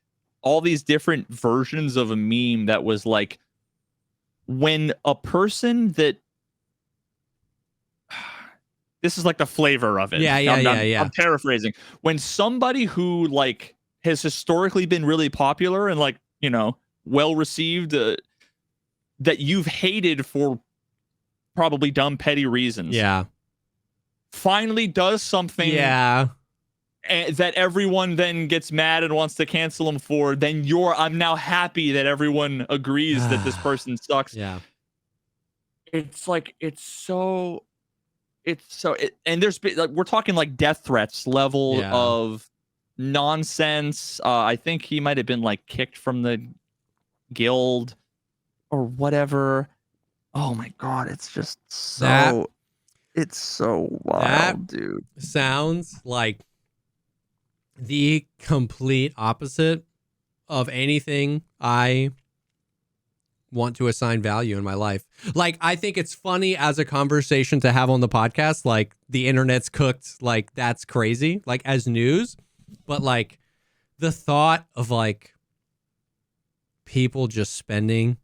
all these different versions of a meme that was like, when a person that this is like the flavor of it. I'm paraphrasing. When somebody who like has historically been really popular and like, well received, that you've hated for probably dumb, petty reasons. Yeah. Finally does something. Yeah. That everyone then gets mad and wants to cancel him for. Then I'm now happy that everyone agrees that this person sucks. Yeah. It's like, and there's like, we're talking like death threats level of nonsense. I think he might have been like kicked from the guild or whatever. Oh my god, it's just it's so wild, dude. Sounds like the complete opposite of anything I want to assign value in my life. Like, I think it's funny as a conversation to have on the podcast, like the internet's cooked, like that's crazy, like as news. But like the thought of like people just spending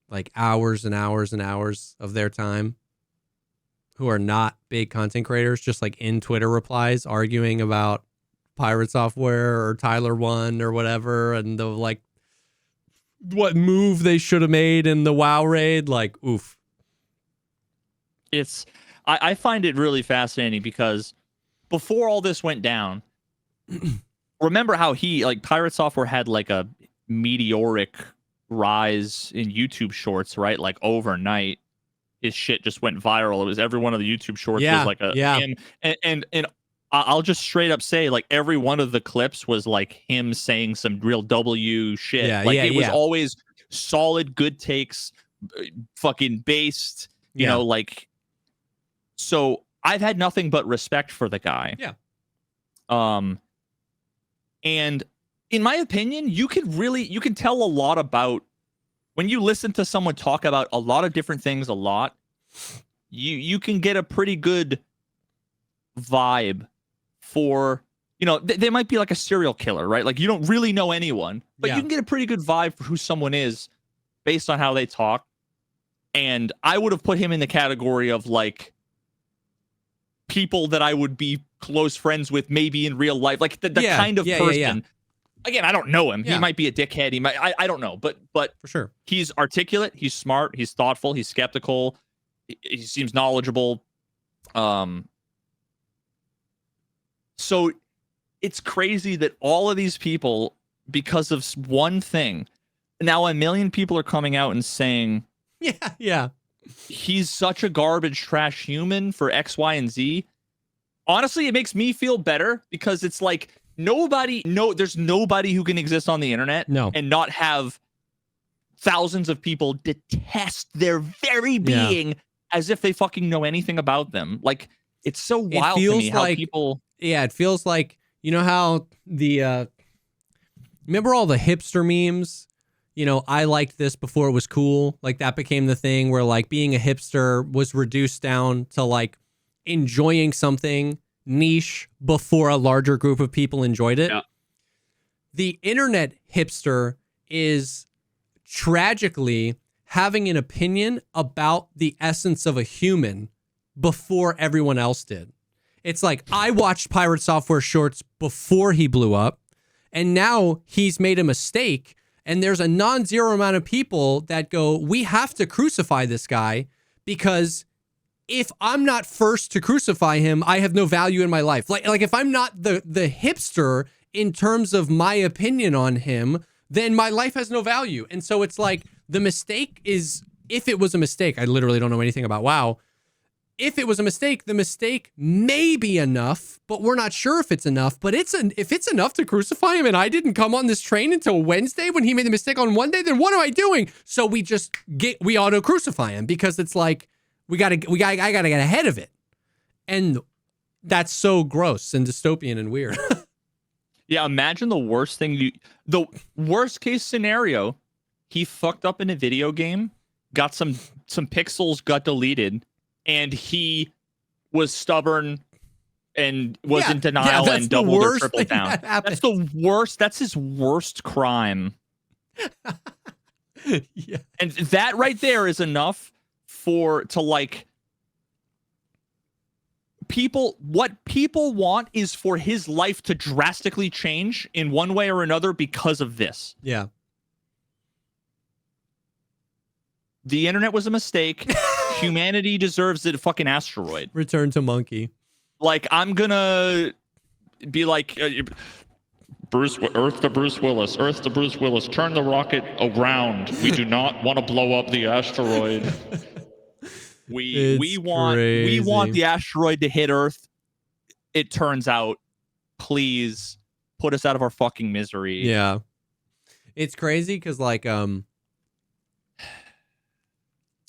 like hours and hours and hours of their time who are not big content creators, just like in Twitter replies arguing about pirate software or Tyler 1 or whatever, and the like what move they should have made in the WoW raid, like oof. I find it really fascinating because before all this went down, remember how Pirate Software had like a meteoric rise in YouTube shorts, right? Like overnight, his shit just went viral. It was every one of the YouTube shorts was like him, and I'll just straight up say, like, every one of the clips was like him saying some real W shit. It was always solid, good takes, fucking based, you know, like. So I've had nothing but respect for the guy. Yeah. And in my opinion, you can tell a lot about when you listen to someone talk about a lot of different things a lot. You can get a pretty good vibe for, you know, they might be like a serial killer, right? Like, you don't really know anyone, but you can get a pretty good vibe for who someone is based on how they talk. And I would have put him in the category of like people that I would be close friends with, maybe in real life, like the kind of person. Again, I don't know him. He might be a dickhead. He might, I don't know, but for sure, he's articulate. He's smart. He's thoughtful. He's skeptical. He seems knowledgeable. So it's crazy that all of these people, because of one thing, now a million people are coming out and saying, he's such a garbage trash human for X, Y, and Z. Honestly, it makes me feel better because it's like there's nobody who can exist on the internet and not have thousands of people detest their very being as if they fucking know anything about them. Like, it's so wild to me how people. Yeah, it feels like, you know how remember all the hipster memes? You know, I liked this before it was cool. Like, that became the thing where like being a hipster was reduced down to like enjoying something niche before a larger group of people enjoyed it. Yeah. The internet hipster is tragically having an opinion about the essence of a human before everyone else did. It's like, I watched Pirate Software shorts before he blew up, and now he's made a mistake, and there's a non-zero amount of people that go, we have to crucify this guy because if I'm not first to crucify him, I have no value in my life. Like if I'm not the hipster in terms of my opinion on him, then my life has no value. And so it's like, the mistake is, if it was a mistake, I literally don't know anything about WoW. If it was a mistake, the mistake may be enough, but we're not sure if it's enough. But if it's enough to crucify him and I didn't come on this train until Wednesday when he made the mistake on one day, then what am I doing? So we auto crucify him because it's like, I gotta get ahead of it. And that's so gross and dystopian and weird. Yeah, imagine the worst case scenario. He fucked up in a video game, got some pixels got deleted, and he was stubborn and was in denial and doubled or tripled down. That's the worst. That's his worst crime. And that right there is enough to like people. What people want is for his life to drastically change in one way or another because of this. Yeah. The internet was a mistake. Humanity deserves a fucking asteroid. Return to monkey. Like, I'm gonna be like, Earth to Bruce Willis, turn the rocket around. We do not want to blow up the asteroid. We want the asteroid to hit Earth. It turns out, please put us out of our fucking misery. Yeah. It's crazy because like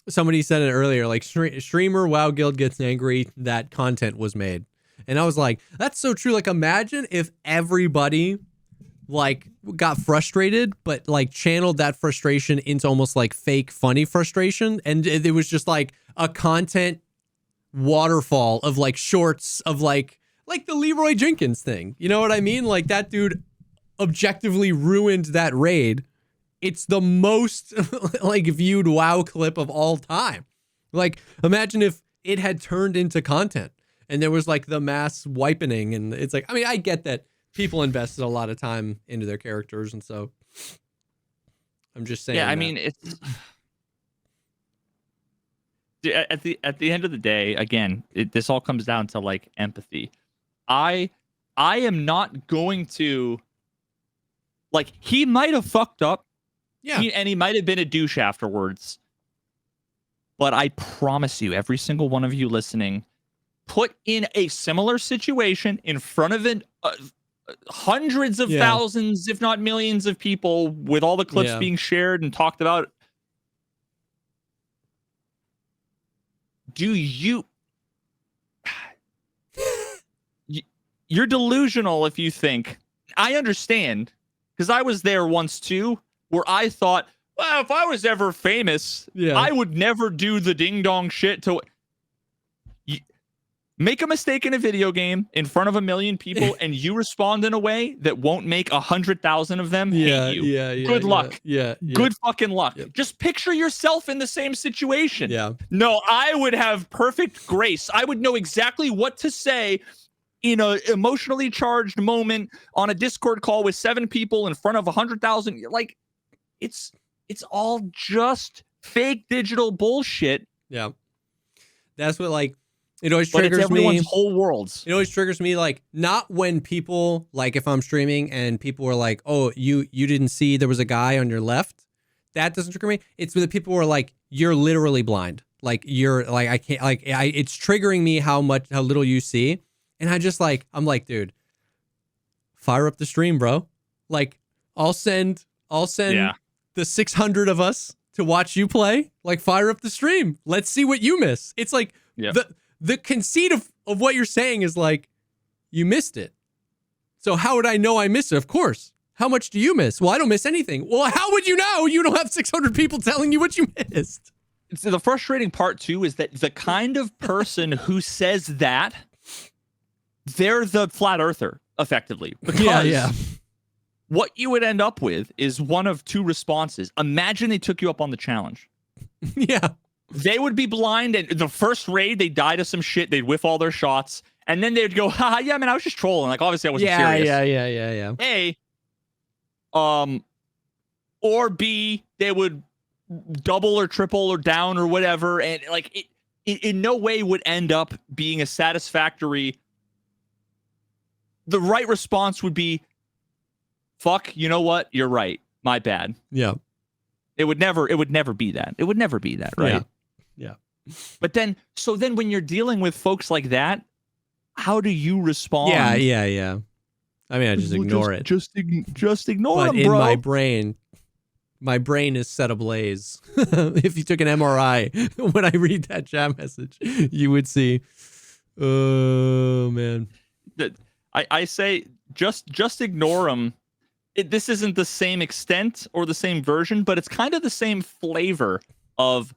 somebody said it earlier, like streamer WoW Guild gets angry that content was made. And I was like, that's so true. Like, imagine if everybody like got frustrated, but like channeled that frustration into almost like fake funny frustration. And it was just like a content waterfall of like shorts of like the Leroy Jenkins thing. You know what I mean? Like, that dude objectively ruined that raid. It's the most like viewed WoW clip of all time. Like, imagine if it had turned into content and there was like the mass wipening. And it's like, I mean, I get that people invested a lot of time into their characters. And so I'm just saying. Yeah, I mean, at the end of the day, again, this all comes down to like empathy. I am not going to, like, he might have fucked up. Yeah. And he might have been a douche afterwards. But I promise you, every single one of you listening, put in a similar situation in front of hundreds of thousands, if not millions of people, with all the clips being shared and talked about. You're delusional if you think. I understand, because I was there once too, where I thought, well, if I was ever famous, I would never do the ding dong shit to make a mistake in a video game in front of 1 million people and you respond in a way that won't make 100,000 of them hate you. Good luck. Good fucking luck. Just picture yourself in the same situation. No, I would have perfect grace. I would know exactly what to say in an emotionally charged moment on a Discord call with 7 people in front of 100,000. Like, it's all just fake digital bullshit. Yeah. That's what, like, it always triggers it's everyone's me. Whole worlds. It always triggers me, like, not when people, like, if I'm streaming and people are like, oh, you didn't see there was a guy on your left. That doesn't trigger me. It's when the people are like, you're literally blind. Like, you're like, I can't, like, it's triggering me how little you see. And I'm like, dude, fire up the stream, bro. Like, I'll send the 600 of us to watch you play. Like, fire up the stream. Let's see what you miss. It's like the conceit of what you're saying is like, you missed it. So how would I know I missed it? Of course. How much do you miss? Well, I don't miss anything. Well, how would you know? You don't have 600 people telling you what you missed. So the frustrating part too is that the kind of person who says that, they're the flat earther, effectively. Because what you would end up with is one of 2 responses. Imagine they took you up on the challenge. They would be blind, and the first raid, they die to some shit, they'd whiff all their shots, and then they'd go, haha, yeah, man, I was just trolling. Like, obviously, I wasn't serious. A. Or B, they would double or triple or down or whatever, and, like, it in no way would end up being a satisfactory. The right response would be, fuck, you know what? You're right. My bad. Yeah. It would never be that. It would never be that, right? Yeah. But then when you're dealing with folks like that, how do you respond? Yeah. I mean, I just ignore it. Just ignore but them, bro. In my brain is set ablaze. If you took an MRI, when I read that chat message, you would see, oh, man. I say just ignore them. This isn't the same extent or the same version, but it's kind of the same flavor of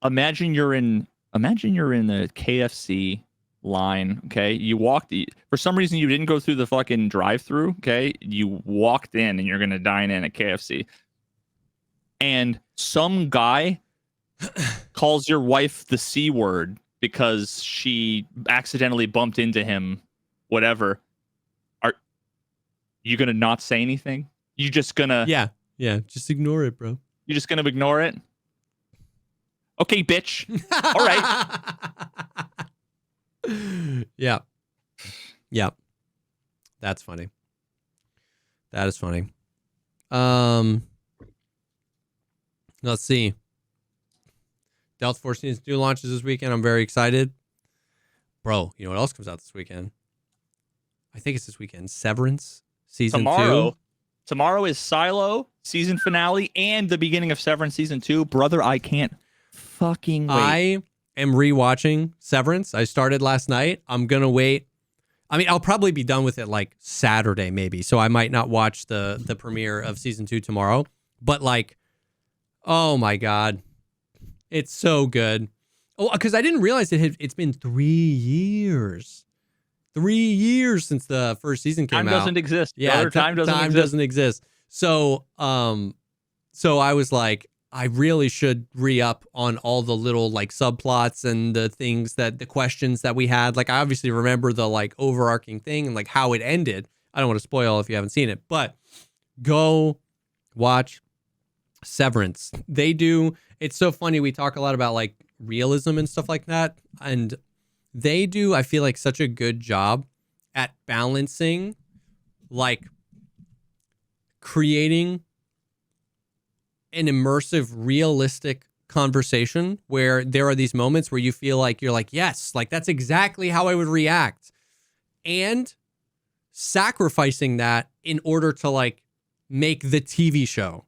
imagine you're in the KFC line, okay? You walked, for some reason you didn't go through the fucking drive-through, okay? You walked in and you're going to dine in at KFC. And some guy calls your wife the C word because she accidentally bumped into him, whatever. Are you going to not say anything? You just going to... Yeah, just ignore it, bro. You're just going to ignore it? Okay, bitch. All right. Yeah. That's funny. That is funny. Let's see. Delta Force Season 2 launches this weekend. I'm very excited. Bro, you know what else comes out this weekend? I think it's this weekend. Severance Season 2. Tomorrow is Silo season finale and the beginning of Severance Season 2. Brother, I can't fucking wait. I am rewatching Severance. I started last night. I'm going to wait. I mean, I'll probably be done with it like Saturday maybe, so I might not watch the premiere of Season 2 tomorrow. But like, oh my God. It's so good. Oh, because I didn't realize it's been 3 years. 3 years since the first season came out. Time doesn't exist. Yeah, time doesn't exist. So, so I was like, I really should re-up on all the little like subplots and the things the questions that we had. Like, I obviously remember the like overarching thing and like how it ended. I don't want to spoil if you haven't seen it, but go watch Severance. They do. It's so funny. We talk a lot about like realism and stuff like that, and they do. I feel like such a good job at balancing, like creating an immersive, realistic conversation where there are these moments where you feel like you're like, yes, like that's exactly how I would react, and sacrificing that in order to like make the TV show.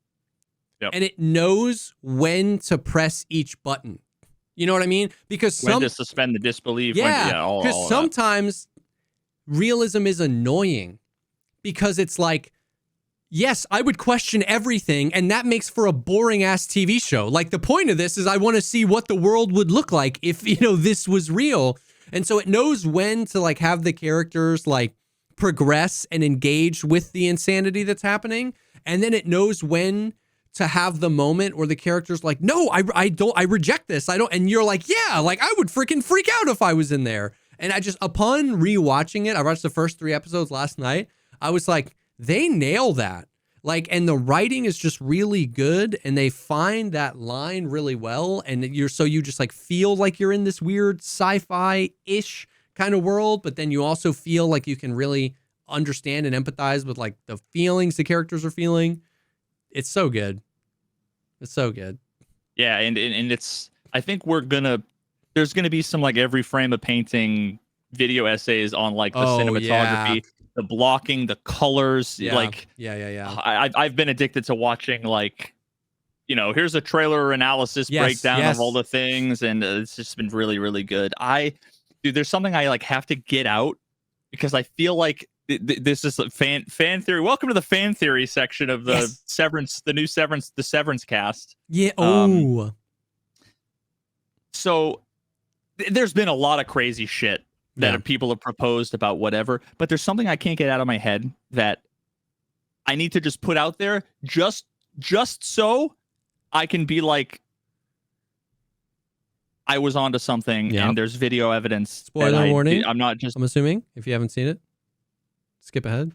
Yep. And it knows when to press each button. You know what I mean? Because when to suspend the disbelief. Yeah, because sometimes realism is annoying because it's like, yes, I would question everything, and that makes for a boring ass TV show. Like the point of this is I want to see what the world would look like if, you know, this was real. And so it knows when to like have the characters like progress and engage with the insanity that's happening. And then it knows when to have the moment where the character's like, no, I reject this. I don't. And you're like, yeah, like I would freaking freak out if I was in there. And I just, upon rewatching it, I watched the first 3 episodes last night. I was like, they nail that. Like, and the writing is just really good, and they find that line really well. And you just like feel like you're in this weird sci-fi-ish kind of world, but then you also feel like you can really understand and empathize with like the feelings the characters are feeling. It's so good. It's so good. Yeah, and it's, I think there's gonna be some like every frame of painting video essays on like the cinematography, the blocking, the colors. Like I've been addicted to watching like, you know, here's a trailer analysis breakdown of all the things, and it's just been really, really good. Dude, there's something I like have to get out because I feel like this is a fan theory. Welcome to the fan theory section of the Severance, the new Severance, the Severance cast. Yeah. Oh. So there's been a lot of crazy shit that people have proposed about whatever, but there's something I can't get out of my head that I need to just put out there just so I can be like, I was onto something, and there's video evidence. Spoiler warning. I'm assuming if you haven't seen it, skip ahead.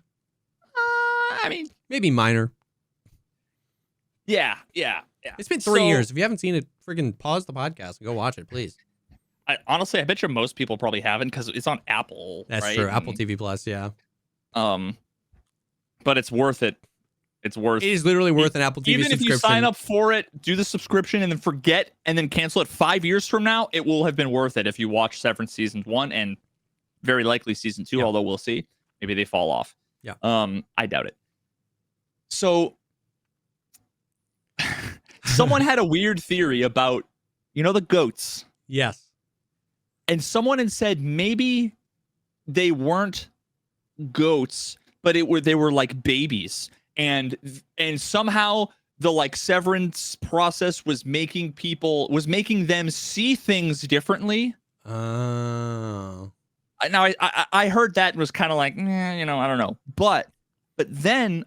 I mean, maybe minor. Yeah. It's been 3 years. If you haven't seen it, freaking pause the podcast and go watch it, please. Honestly, I bet you most people probably haven't because it's on Apple. That's right? true. Apple TV Plus, yeah. But it's worth it. It is literally worth an Apple TV subscription. Even if you sign up for it, do the subscription, and then forget, and then cancel it 5 years from now, it will have been worth it if you watch Severance season 1 and very likely season 2. Although we'll see, maybe they fall off. Yeah. I doubt it. So, someone had a weird theory about, you know, the goats. Yes. And someone had said maybe they weren't goats, but they were like babies. And somehow the like severance process was making them see things differently. Oh. Now I heard that and was kind of like, you know, I don't know. But then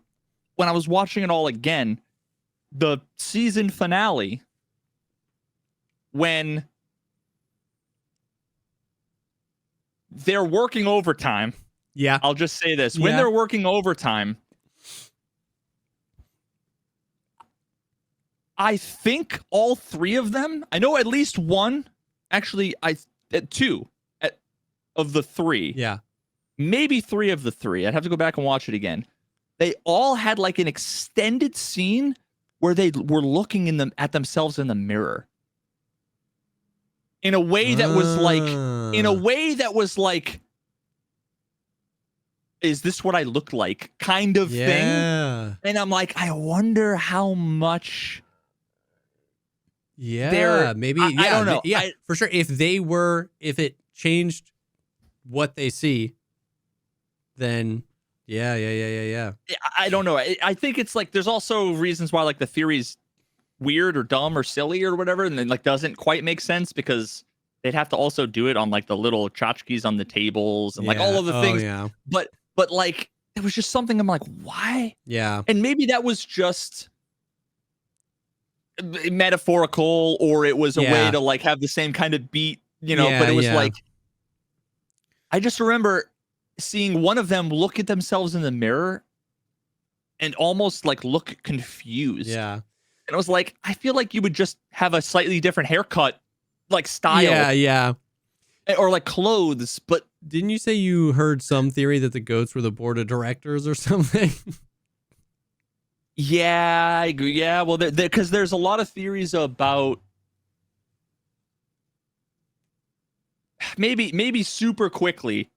when I was watching it all again, the season finale, when they're working overtime. Yeah. I'll just say this. When they're working overtime, I think all 3 of them, I know at least one, actually, 2 of the 3. Yeah. Maybe 3 of the 3. I'd have to go back and watch it again. They all had like an extended scene where they were looking at themselves in the mirror. In a way that was like, is this what I look like? Kind of thing. And I'm like, I wonder how much. Yeah, maybe. I don't know. Yeah, for sure. If it changed what they see, then yeah. I don't know. I think it's like there's also reasons why like the theory's weird or dumb or silly or whatever, and then like doesn't quite make sense because they'd have to also do it on like the little tchotchkes on the tables and like all of the things. Yeah. But like it was just something I'm like, why? Yeah. And maybe that was just metaphorical, or it was a way to like have the same kind of beat, you know, but it was like, I just remember seeing one of them look at themselves in the mirror and almost like look confused. Yeah. And I was like, I feel like you would just have a slightly different haircut, like style. Yeah. Or like clothes. But didn't you say you heard some theory that the goats were the board of directors or something? Yeah, I agree. Yeah, well, because there's a lot of theories about maybe super quickly,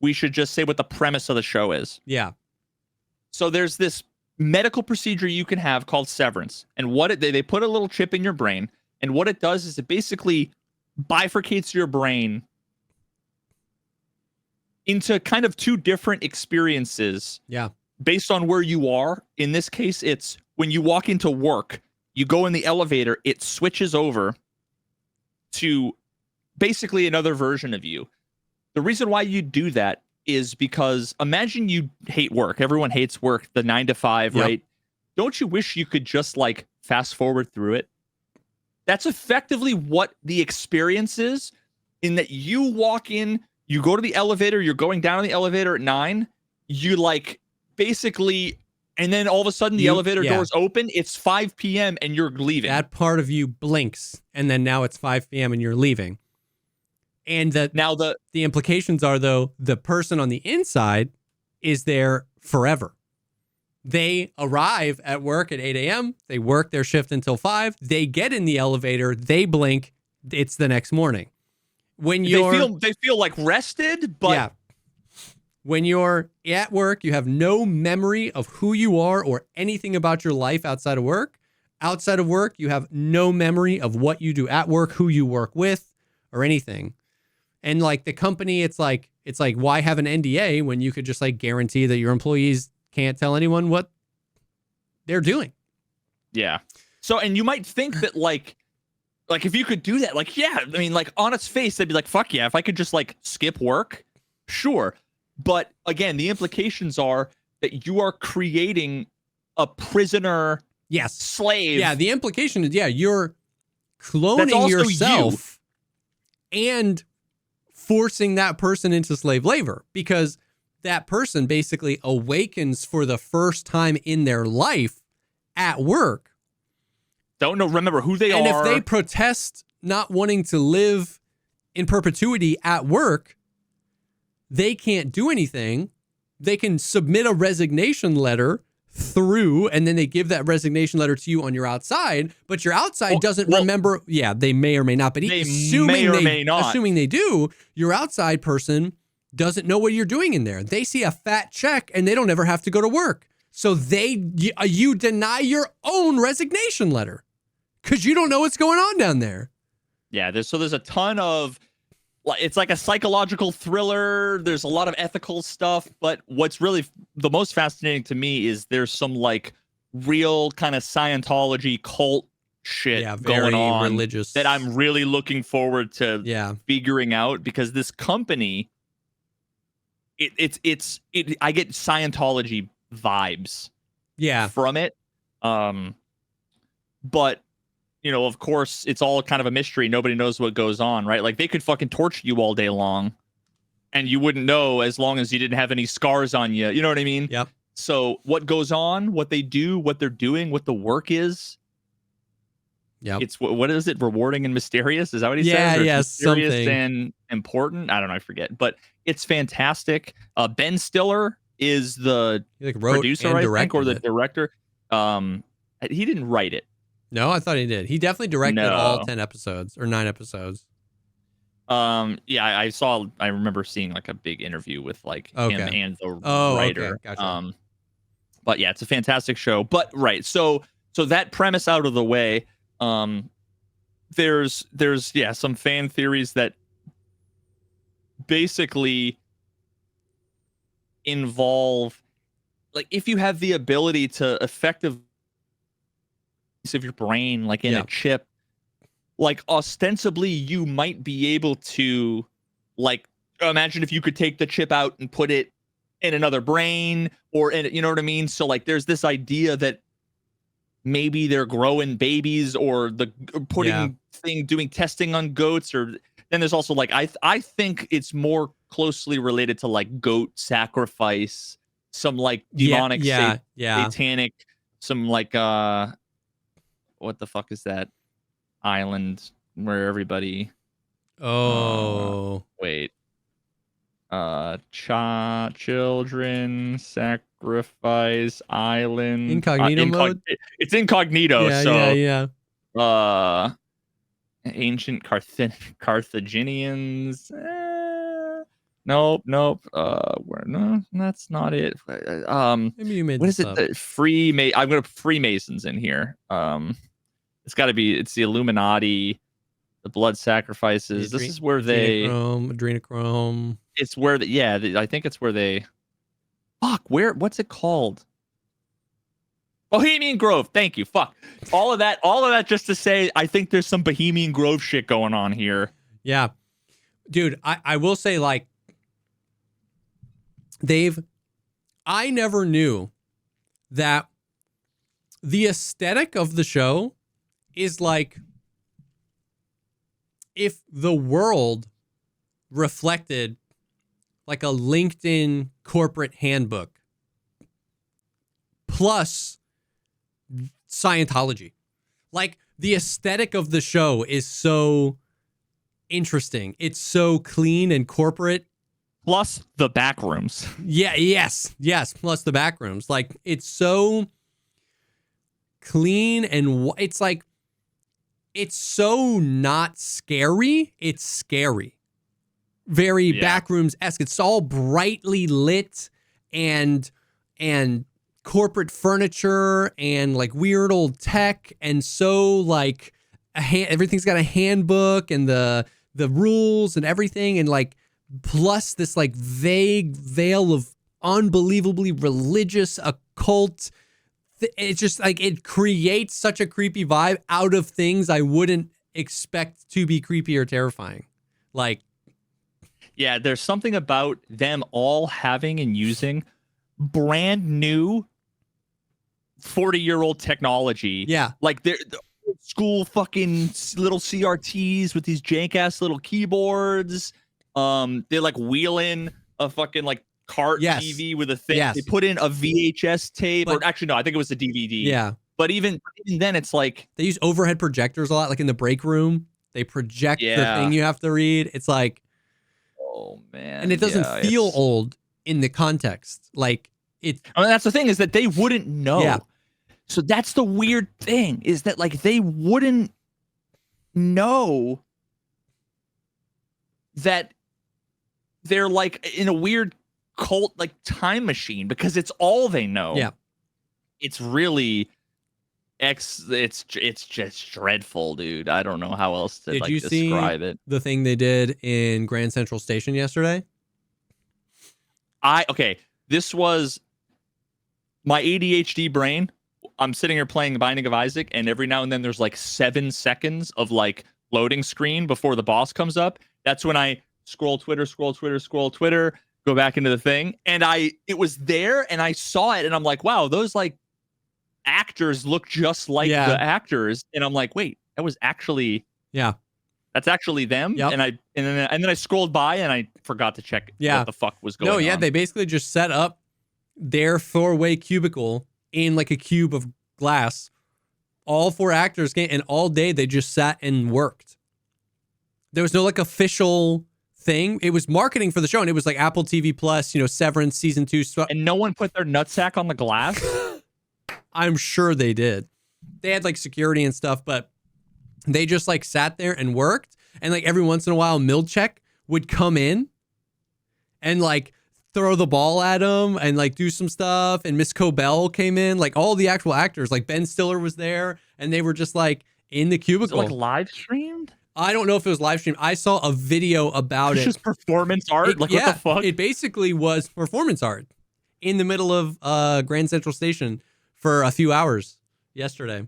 we should just say what the premise of the show is. Yeah. So there's this medical procedure you can have called Severence, and they put a little chip in your brain, and what it does is it basically bifurcates your brain into kind of two different experiences. Yeah. Based on where you are. In this case, it's when you walk into work, you go in the elevator, it switches over to basically another version of you. The reason why you do that is because imagine you hate work. Everyone hates work, the 9 to 5, yep. right? Don't you wish you could just like fast forward through it? That's effectively what the experience is, in that you walk in, you go to the elevator, you're going down the elevator at 9, you like basically, and then all of a sudden the elevator doors open, it's 5 p.m. and you're leaving. That part of you blinks, and then now it's 5 p.m. and you're leaving. And the implications are, though, the person on the inside is there forever. They arrive at work at 8 a.m. They work their shift until 5. They get in the elevator. They blink. It's the next morning. When they feel like rested, but yeah. When you're at work, you have no memory of who you are or anything about your life outside of work. Outside of work, you have no memory of what you do at work, who you work with, or anything. And like the company, it's like why have an NDA when you could just like guarantee that your employees can't tell anyone what they're doing? Yeah. So, and you might think that like if you could do that, like, yeah, I mean, like on its face, they'd be like, fuck yeah, if I could just like skip work, sure. But again, the implications are that you are creating a prisoner slave. Yeah, the implication is, you're cloning yourself and forcing that person into slave labor, because that person basically awakens for the first time in their life at work. Don't remember who they are. And if they protest not wanting to live in perpetuity at work, they can't do anything. They can submit a resignation letter through, and then they give that resignation letter to you on your outside, but your outside doesn't remember. Yeah, they may or may not, but assuming they do, your outside person doesn't know what you're doing in there. They see a fat check and they don't ever have to go to work. So you deny your own resignation letter because you don't know what's going on down there. Yeah, there's a ton of, it's like a psychological thriller. There's a lot of ethical stuff, but what's really the most fascinating to me is there's some like real kind of Scientology cult shit going on, religious, that I'm really looking forward to figuring out, because this company, I get Scientology vibes from it. But you know, of course, it's all kind of a mystery. Nobody knows what goes on, right? Like, they could fucking torture you all day long, and you wouldn't know as long as you didn't have any scars on you. You know what I mean? Yep. So what goes on, what they do, what they're doing, what the work is. Yeah. It's, what is it? Rewarding and mysterious? Is that what he says? Yeah, mysterious something. and important? I don't know. I forget. But it's fantastic. Ben Stiller is the producer, I think, or the director. He didn't write it. No, I thought he did. He definitely directed all 10 episodes or 9 episodes. Yeah, I remember seeing like a big interview with like him and the writer. Okay. Gotcha. But yeah, it's a fantastic show. But so that premise out of the way, there's some fan theories that basically involve, like, if you have the ability to effectively of your brain, like in a chip, like ostensibly you might be able to, like, imagine if you could take the chip out and put it in another brain, or in, you know what I mean? So like there's this idea that maybe they're growing babies, or doing testing on goats, or then there's also like I think it's more closely related to like goat sacrifice, some like demonic satanic, some like what the fuck is that island where everybody? Wait. Children sacrifice island. Incognito mode. It's incognito. Yeah, yeah. Ancient Carthaginians. Nope. No, that's not it. Maybe you made what this is it? up. I'm gonna put Freemasons in here. It's got to be. It's the Illuminati, the blood sacrifices. This is where adrenochrome. It's where I think it's where they. Fuck. What's it called? Bohemian Grove. Thank you. Fuck. All of that just to say, I think there's some Bohemian Grove shit going on here. Yeah. Dude, I will say, like, I never knew that the aesthetic of the show is like if the world reflected like a LinkedIn corporate handbook plus Scientology. Like, the aesthetic of the show is so interesting. It's so clean and corporate. Plus the back rooms. Yeah, yes. Plus the back rooms. Like, it's so clean and it's like, it's so not scary. It's scary. Very backrooms-esque. It's all brightly lit and corporate furniture and like weird old tech, and so like everything's got a handbook and the rules and everything, and like plus this like vague veil of unbelievably religious occult. It's just like it creates such a creepy vibe out of things I wouldn't expect to be creepy or terrifying. Like, yeah, there's something about them all having and using brand new 40-year-old technology. Yeah. Like they're old school fucking little CRTs with these jank ass little keyboards. They like wheel in a fucking like cart TV with a thing. Yes. They put in a VHS tape, or actually no, I think it was a DVD. Yeah. But even then, it's like they use overhead projectors a lot. Like in the break room, they project the thing you have to read. It's like, oh man, and it doesn't feel old in the context. Like it. I mean, that's the thing, is that they wouldn't know. Yeah. So that's the weird thing, is that like they wouldn't know that they're like in a weird cult like time machine, because it's all they know. Yeah. It's really it's just dreadful, dude. I don't know how else to describe it. The thing they did in Grand Central Station yesterday? This was my ADHD brain. I'm sitting here playing Binding of Isaac, and every now and then there's like 7 seconds of like loading screen before the boss comes up. That's when I scroll Twitter, go back into the thing, and it was there, and I saw it, and I'm like, wow, those like actors look just like the actors, and I'm like, wait, that was actually that's actually them. Yep. And then I scrolled by and I forgot to check what the fuck was going on. They basically just set up their 4-way cubicle in like a cube of glass. All 4 actors came, and all day they just sat and worked. There was no like official thing. It was marketing for the show, and it was like Apple TV Plus, Severance season 2. And no one put their nutsack on the glass? I'm sure they did. They had like security and stuff, but they just like sat there and worked. And like every once in a while, Milchek would come in and like throw the ball at him and like do some stuff. And Miss Cobell came in, like all the actual actors, like Ben Stiller was there, and they were just like in the cubicle. Was it like live streamed? I don't know if it was live streamed. I saw a video about it. It's just performance art? What the fuck? It basically was performance art in the middle of Grand Central Station for a few hours yesterday.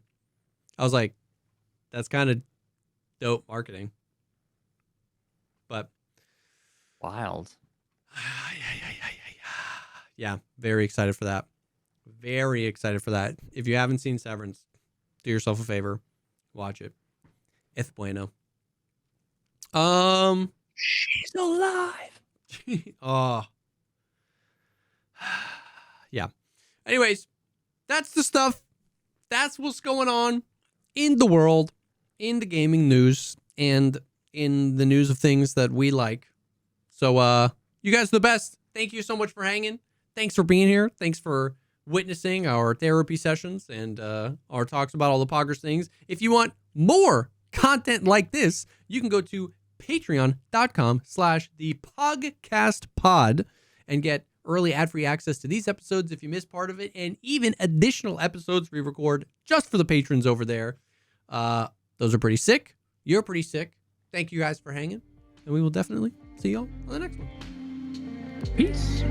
I was like, that's kind of dope marketing. But wild. Yeah, very excited for that. Very excited for that. If you haven't seen Severance, do yourself a favor, watch it. Es bueno. She's alive. Oh. Yeah. Anyways, that's the stuff. That's what's going on. in the world, in the gaming news, and in the news of things that we like. So, you guys are the best. Thank you so much for hanging. Thanks for being here. Thanks for witnessing our therapy sessions and our talks about all the Poggers things. If you want more content like this, you can go to patreon.com/thepogcastpod and get early ad-free access to these episodes if you missed part of it, and even additional episodes we record just for the patrons over there. Those are pretty sick. You're pretty sick. Thank you guys for hanging, and we will definitely see y'all on the next one. Peace.